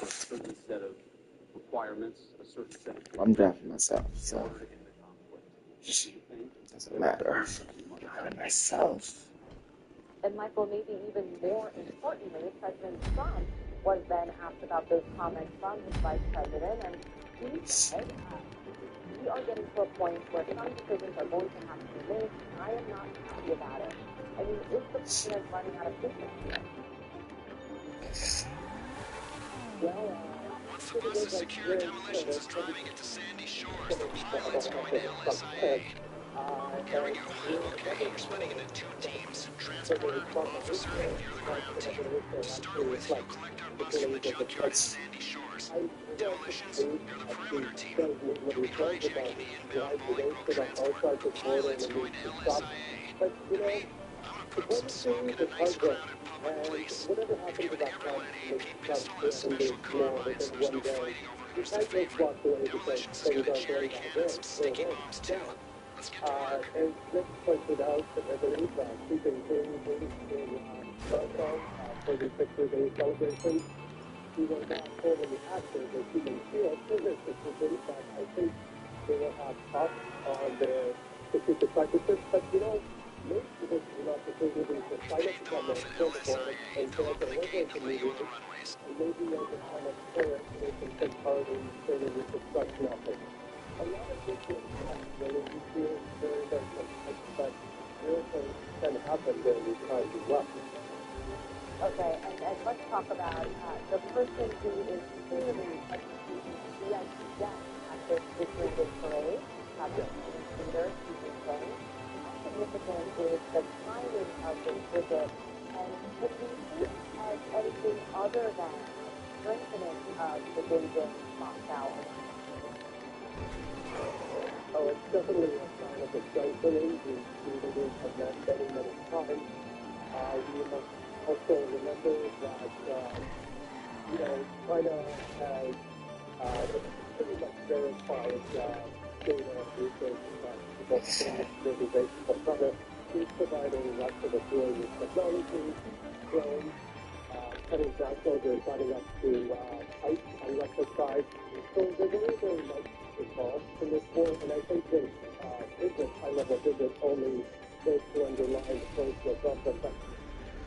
certain set of requirements, a certain set of I'm driving myself, so doesn't matter. I'm driving myself. And Michael, maybe even more importantly, President Trump was then asked about those comments from his vice president, and he said, we are getting to a point where some decisions are going to have to be made, and I am not happy about it. I mean, is the president running out of patience here? Well, once the bus is secure, demolitions is driving it to Sandy Shores. The pilot's going to LSIA. Here we go. Okay, you're splitting into 2 teams. Transporter, officer, and the other ground team. To start with, you'll collect our bus from the junkyard at Sandy Shores. Demolitions, you're the perimeter team. You'll be hijacking the inbound Bolingbroke transport. The pilot's going to LSIA. And me, I'm going to put up some smoke in a nice crowded public place. Be with everyone at AP Pistol and Special Carbine, so there's no fighting over who's the favorite. Demolitions is gonna jerry can and some sticky bombs too. Let's get to work. And let's point it out that I believe keeping things in Stockholm for the 60-day celebration. We will not formally active as human shield business decisions, but I think they will have talks on their specific practices. But maybe this is an opportunity to sign up to come and fill the board and say, okay, we're going to meet and maybe as a kind of parent, they can take part in creating this construction effort. A lot of this is really feel very, very complex, but miracles can happen during these times as well. Okay, and let's talk about the person who is clearly executing VIP death at this 3-day parade, the leader, Stephen King. How significant is the timing of this visit, and could we see it as anything other than strengthening of the Beijing Moscow alliance? Oh, it's definitely a sign of the strengthening. We leaders have met many, many times. We must also remember that, China has pretty much verified data research about people security but China is providing lots of tools with technology, drones, Chinese nationals are signing up to fight on Russia's side. So they're very, very much involved in this war, and I think this visit, high-level visit, only goes to underline the closeness of them. But,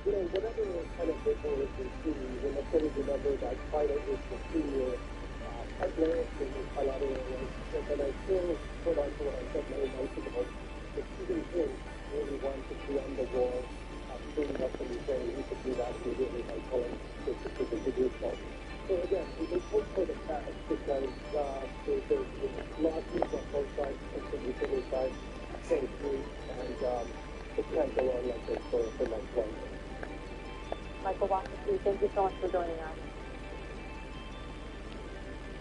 whatever kind of visuals we see, we must always remember that China is the senior partner in this bilateral relationship, and I still hold on to what I said many months ago. If Xi Jinping really wanted to end the war between Russia and Ukraine, he could do that immediately by telling his decision to do so. So again, we hope for the best because there's lawsuits on both sides, and the Ukrainian side, saying free, and it can't go on like this for much longer. Michael Washington, thank you so much for joining us.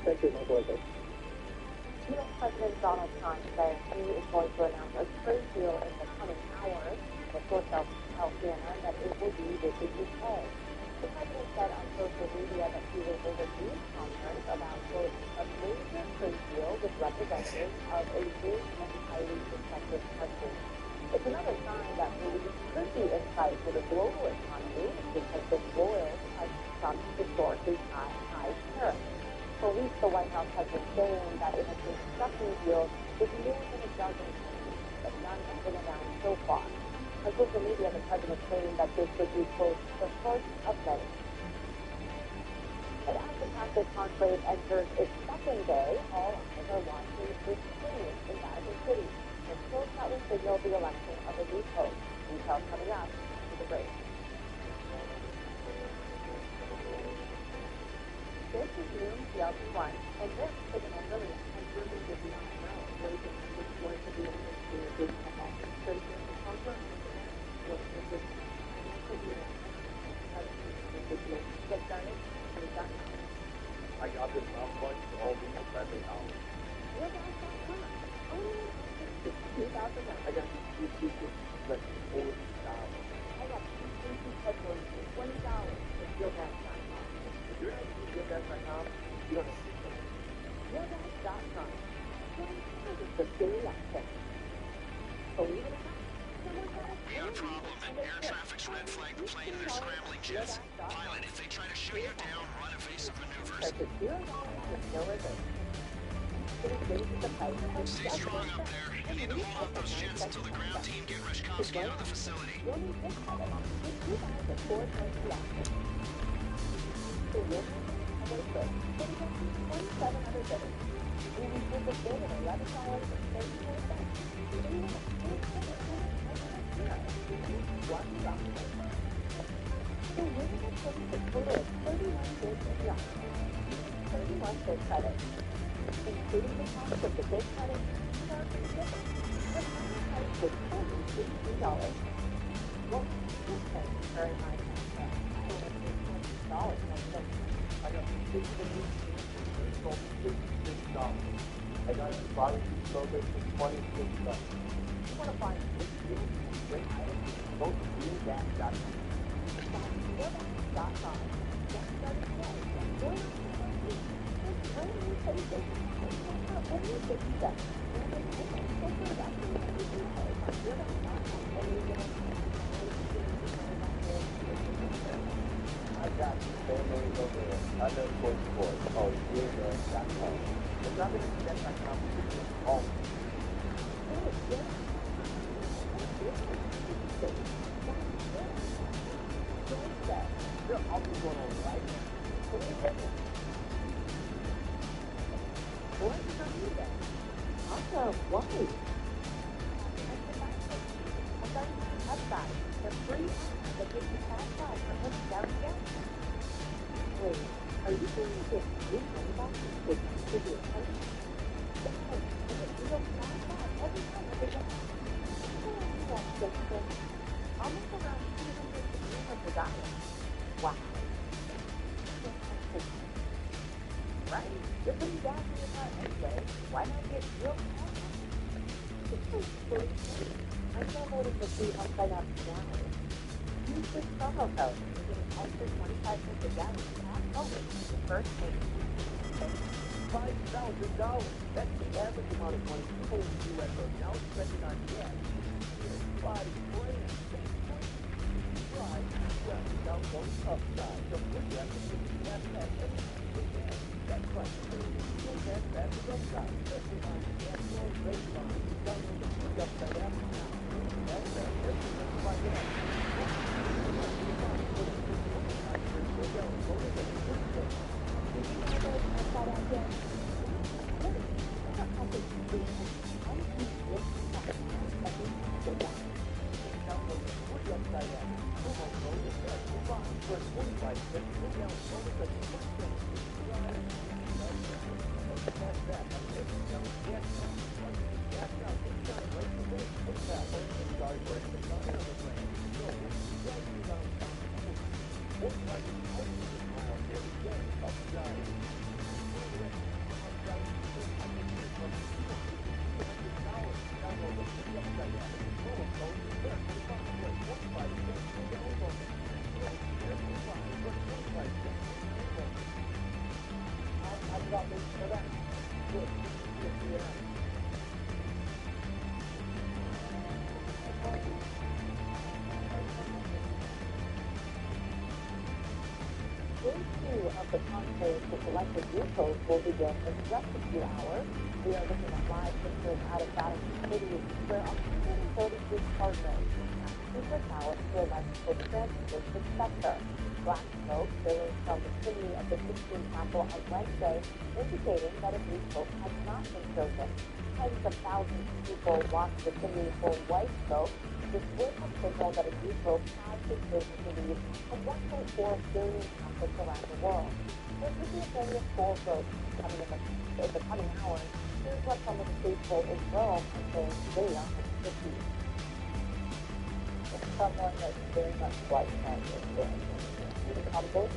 Thank you, my pleasure. U.S. President Donald Trump says he is going to announce a trade deal in the coming hours. The source tells CNN that it will be with the UK. The president said on social media that he will hold a news conference about, quote, a major trade deal with representatives of a big and highly prospective country. It's another sign that moves could be in sight for the global economy, which has been roiled by Trump's historically high tariffs. For weeks, the White House has been saying that it has been structuring deals with more than a dozen countries, but none have been announced so far. On social media, the president claimed that this would be, quote, the first of many. And as the Catholic conclave enters its second day, all eyes are watching this meeting in Vatican City. The vote that will signal the election of a new pope. Details coming up to the break. This is Noon CLP1, and this is an early and really did not know what is going to be in this community of all the citizens of Congress. What is this? Get started. I got this mouthwash for all these friendly hours. What else got come? $2,000. I got these like $40. I got two headphones for $20 at Fieldhouse.com. If you're not using Fieldhouse.com, you don't have to do it. Fieldhouse.com. The daily access. Believe it or not, someone got a We have a problem. Air traffic's red flagged the plane and they're scrambling jets. Pilot, if they try to shoot you down, run evasive maneuvers. Stay strong up there. You need to hold up those jets until the ground team get Reshkovsky out of the facility. Credit, including the cost of the big credit, charging shipping. The final price was only $18. Well, this is very high. $20. I got $66. I got a barbecue soda for $26. You want to find this deal? Great items. Go to greengas.com. Greengas.com. Get started today. Join us I got families over there. I know sports. Oh, greengas.com. It's not going to be that kind of competition. Oh. I'll be going on right now. Also, why? Upside, the free that gives you cash back for him down again. Wait, are you going to get free money back with your money? You don't cash back every time they get almost around $200 to $300. Wow. Right? You're putting gas in your car anyway. Why not get real gas? I'm downloading the free Upside app now. Use this promo code. You get an extra 25 cents a gallon at home. The first payment. $5,000. That's the average amount of money people in the U.S. are now spending on gas. $5 grand. Try well, download Upside. The free app that gives you gas back every time you get gas. That's right. Your gas back is Upside. Especially on gas road rate line. Download the free Upside app now. Gas back every time you buy gas. Of the concourse for selected vehicles will begin in just a few hours. We are looking at live pictures out of Vatican City, where 133 cardinals have secret ballots to elect Pope Francis' successor. Black smoke billowed from the chimney of the Sistine Chapel on Wednesday, indicating that a new pope has not been chosen. Tens of thousands of people watched the chimney for white smoke. This would have signaled that a new pope has been chosen to lead of 1.4 billion Catholics around the world. There could be a family of 4 votes coming in the coming hours. Here's what some of the faithful in Rome are saying they are unhappy. Someone that's very much like Francis, humble,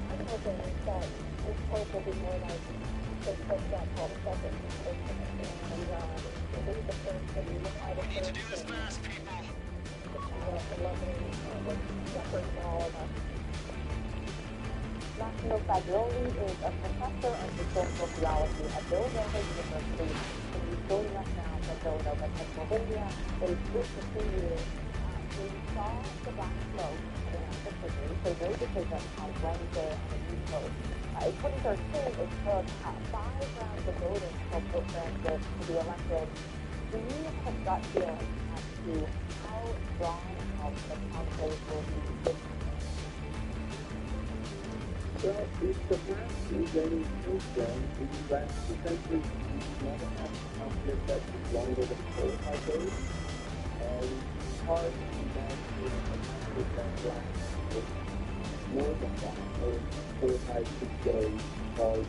I'm hoping that this pope will be more like the pope that Paul II and maybe the first that we look at. We need to do this fast, people. Massimo Fagioli is a professor of historical theology at Villanova University, and he's joining us now from Villanova, Pennsylvania. But he's with for 2 years. He saw the black smoke coming out of the chimney, so made a decision on Wednesday on a new pope. In 2013, it took 5 rounds of voting for Pope Francis to be elected. Do you have a gut feeling as to how drawn out the conclave will be this time? Well, if the past is any Christian, in the last 2 centuries, we've never had a conflict that is longer than 45 days. And it's hard to imagine a conflict that lasts more than that, or 4 or 5, 6 days, because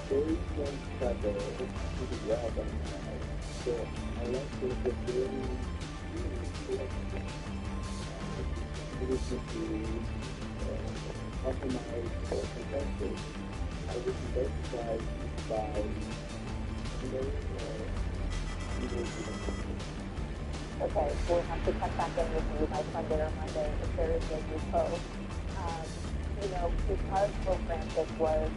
there is no pressure. It's pretty well done now. So unless there's a really, really collective ability to compromise or consensus, I would be very surprised by today or either of them. Okay, we'll have to check back in with you by Sunday or Monday if there is a new pope. Because Pope Francis was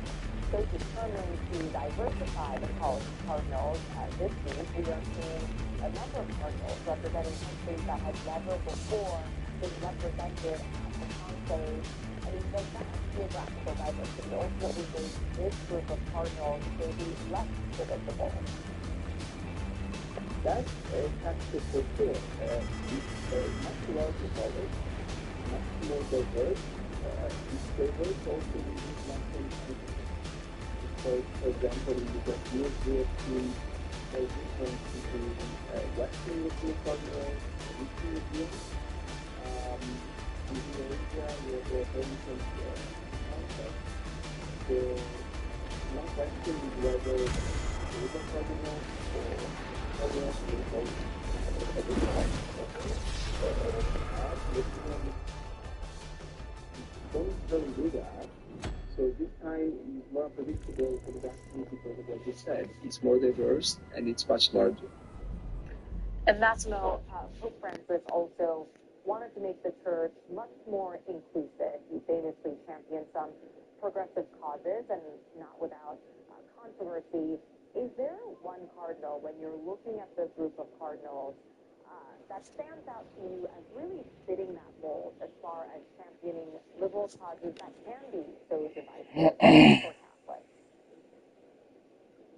so determined to diversify the college of cardinals this week, we are seeing a number of cardinals representing countries that had never before been represented at the conclave. I mean, does that geographical diversity ultimately make this group of cardinals maybe less predictable? That's a factor for sure. It's a much larger college, much more diverse. It's diverse also in national because, for example, you got European difference between Western European cardinals and Eastern European. In Asia, you have a very different concept. So, one question is whether the cardinals or cardinals will vote at the time. Don't really do that. So this time is more predictable for the vaccine because of what you said. It's more diverse and it's much larger. And Massimo, Pope Francis also wanted to make the church much more inclusive. He famously championed some progressive causes and not without controversy. Is there one cardinal, when you're looking at the group of cardinals, that stands out to you as really fitting that mold as far as championing liberal causes that can be so divisive for Catholics?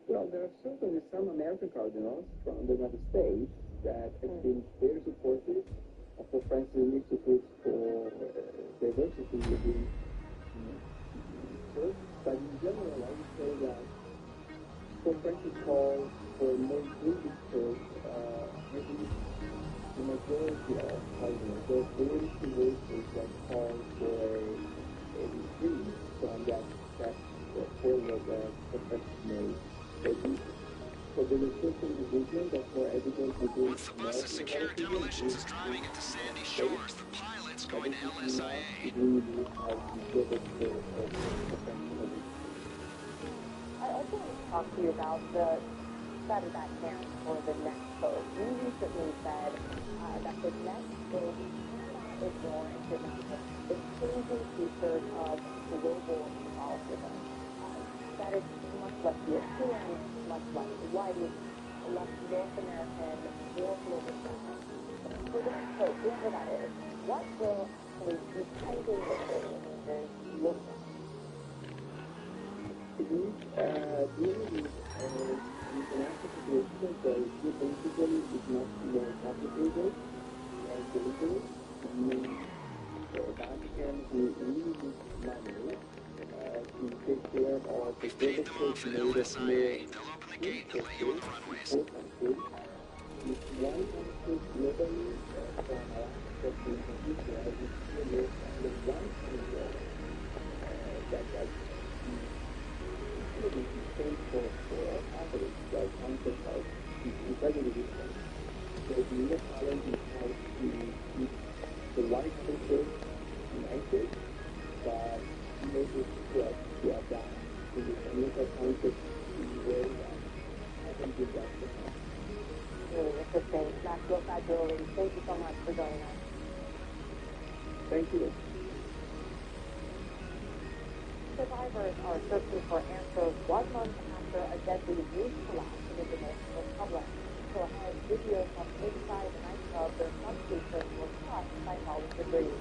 Well, there are certainly some American cardinals from the United States that have been very supportive of Pope Francis' initiatives for diversity within the church. But in general, I would say that Pope Francis calls for a more inclusive church. Maybe the majority of cardinals, there are 42 voices that call for a retreat from that forward that Pope Francis made. So there is certain division that's more evident within Once the bus is secured, Demolitions is driving it to Sandy Shores. The pilot's going to LSIA. I also want to talk to you about the that is at hand for the next Pope. You recently said that the next Pope cannot ignore and should not miss the changing features of global Catholicism. That is much less European, much less white, less North American, more global centric. For the next Pope, whoever that is, what will actually be pending the changes look like? It is dealing with international situations that geopolitically is much more complicated and dangerous. The Vatican really needs money to take care of the global church made of more resources, importantly. If one country globally, from our perspective in Israel, we see there only one candidate that really stands for Catholics, that concept of incredibly different. So the real challenge is how to keep the white church united, but make it to adapt to the American concept in a way that hasn't been done before. Really interesting. Maxwell Fabulary, thank you so much for joining us. Thank you. Survivors are searching for answers 1 month after a deadly roof collapse in the Dominican Republic. So ahead, videos from inside the nightclub where some patrons were crushed by falling debris.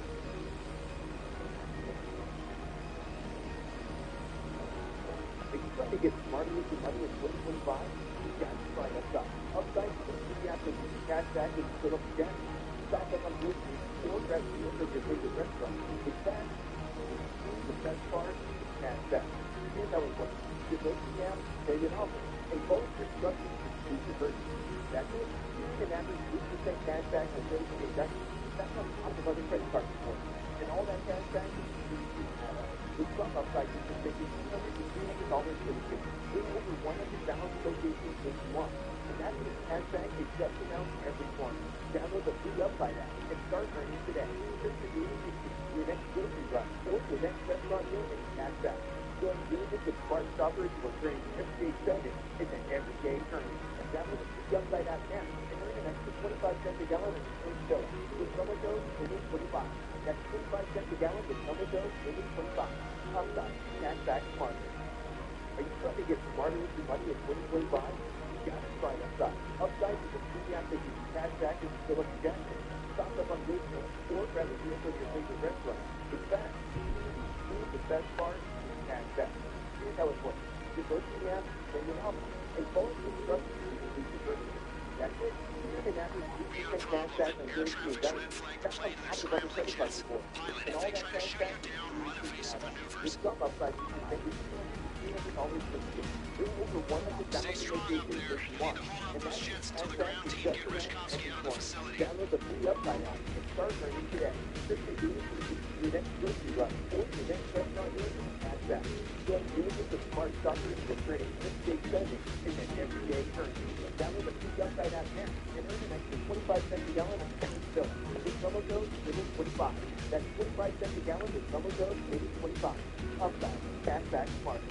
Are you trying to get smarter with your money in 2025? You got to try Upside. Upside is a free app that gives you cash back when you fill up your gas. Stock up on groceries or grab deals at your favorite restaurant. It's fast. The best part is cash back. Here's how it works. You go to the app, pay it off, and both instructions exclusive version. That's it. You get an average 8% cash back on things you invest. That's on top of other credit card rewards. And all that cash back is free to add up. With some Upside, you can save $200 to $300 for the year. There are over 100,000 locations nationwide. And that means cash back is just announced every corner. Download the free Upside app and start earning today. Search for daily receipts, your next grocery run, or your next restaurant meal and cash back. Join millions of smart shoppers who are turning everyday spending into everyday earning. Download the free Upside app now and earn an extra 25 cents a gallon on your first bill with promo code WINNING25. That's 25 cents a gallon with promo code WINNING25. Upside, cash back smarter. Are you trying to get smarter with your money in 2025? You got to try Upside. Upside is a free app that gives you cash back when you fill up your gas tank. Stock up on groceries or grab a deal from your favorite restaurant. It's fast. The best part is cash back. Here's how it works. You go to the app, pay it off, and follow the instructions to complete your purchase. That's it. You get an average 8% cash back on things you invest. That's on top of other credit card rewards. And all that cash back is free to add up. With some Upside, you can save $200 for the year. There are over 100,000 locations nationwide. And that's cash back is just announced every corner. Download the free Upside app and start earning today. Search for daily receipts, your next grocery run, or your next restaurant meal and cash back. Join millions of smart shoppers who are turning everyday spending into everyday earning. Download the free Upside app now and earn an extra 25 cents a gallon on your first bill. With That's 25 cents a gallon with promo code maybe25. Upside, cashback market.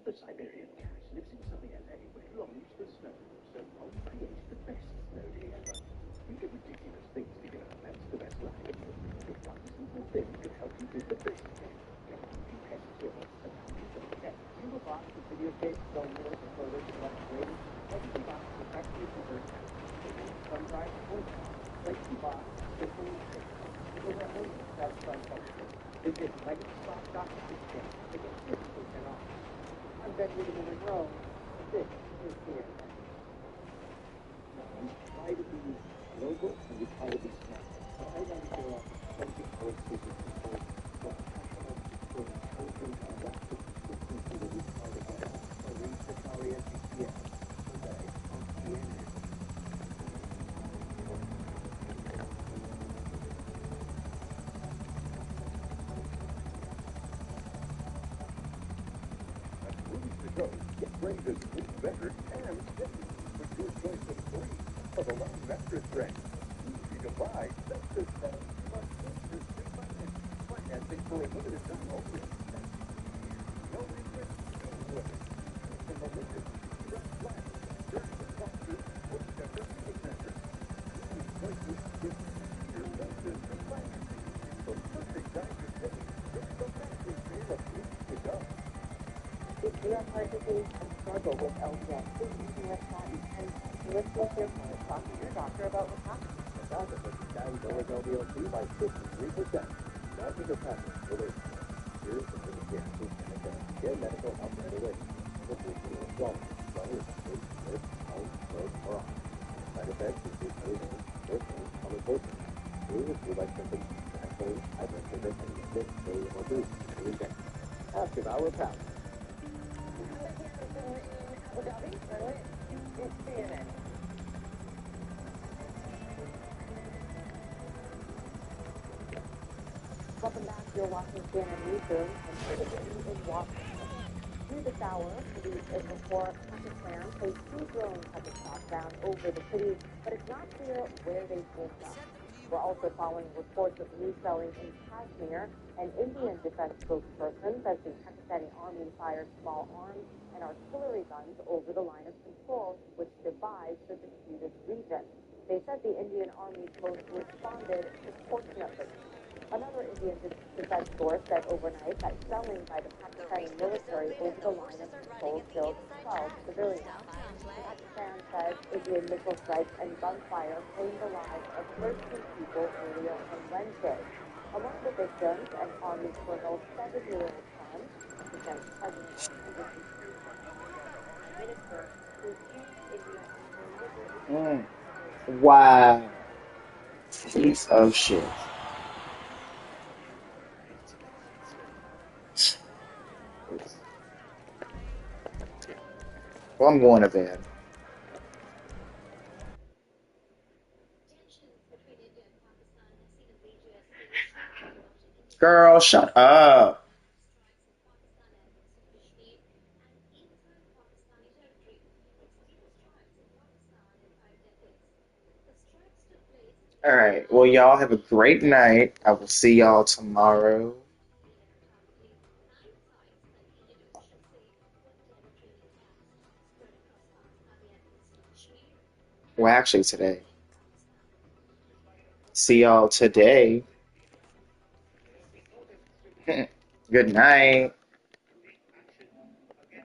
The Siberian cat lives in southern LA but longs for snow, so Mom creates the best snow day ever. Think of ridiculous things to get her pets the best life. If one simple thing could help you do the best day, get Pumpkin Pet Cure, a pumpkin for the pet. Single box of videotapes, film reels, and photos of what's waiting. Legacy box professionally converts thumb drive to phone call. Legacy box, simple and safe. With over 1 million satisfied customers. Visit legacybox.com today to get 50% off. I'm Benjamin Monroe. This is CNN. You try to be global and you try to be smart. But I want to show off 24 cities people from passionate, for intelligent, and rapid consistency that we call it out. So read the Sorry SCCS today on CNN. Get Graves' new better and steady with your choice of 3 of 11 mattress brands. Easy to buy, that's just plus interest free financing for a limited time only. No interest, no limit. In the limited, just flat, during the softest, whichever big mattress. These choices give your mattress the financing. The perfect time to save. It's the mattress sale of weeks to come. If you are participating and struggle with LPS, please use your body and listen carefully. Talk to your doctor about what's happening. The doctor puts down Dole's LDL-C by 53%. Nothing to practice relief. Here's the indications and attendance. Get medical help right away. Hopefully, you will swallow. Swallow is sleep, lift, home, stroke, or off. Side effects include nose, throat pain, palpitation. Flu is flu-like symptoms, back pain, high blood sugar, and sick, day, or boost. Weekend. Ask if our pal. Welcome back. You're watching CNN Newsroom and in Washington. Through this hour, police in Lahore, Pakistan say 2 drones have been shot down over the city, but it's not clear where they came from. We're also following reports of new shelling in Kashmir. An Indian defense spokesperson says the Pakistani army fired small arms and artillery guns over the line of control, which divides the disputed region. They said the Indian Army post responded proportionately. Another Indian defense source said overnight that shelling by the Pakistani military over the line of control killed 12 civilians. Pakistan says Indian missile strikes and gunfire claimed the lives of 13 people earlier on Wednesday. Among the victims, an Army colonel's 7-year-old son, Pakistan's president, minister who accused India of deliberately. Wow. Piece of shit. Well, I'm going to bed. Girl, shut up. All right. Well, y'all have a great night. I will see y'all tomorrow. Well, actually, today. See y'all today. Good night.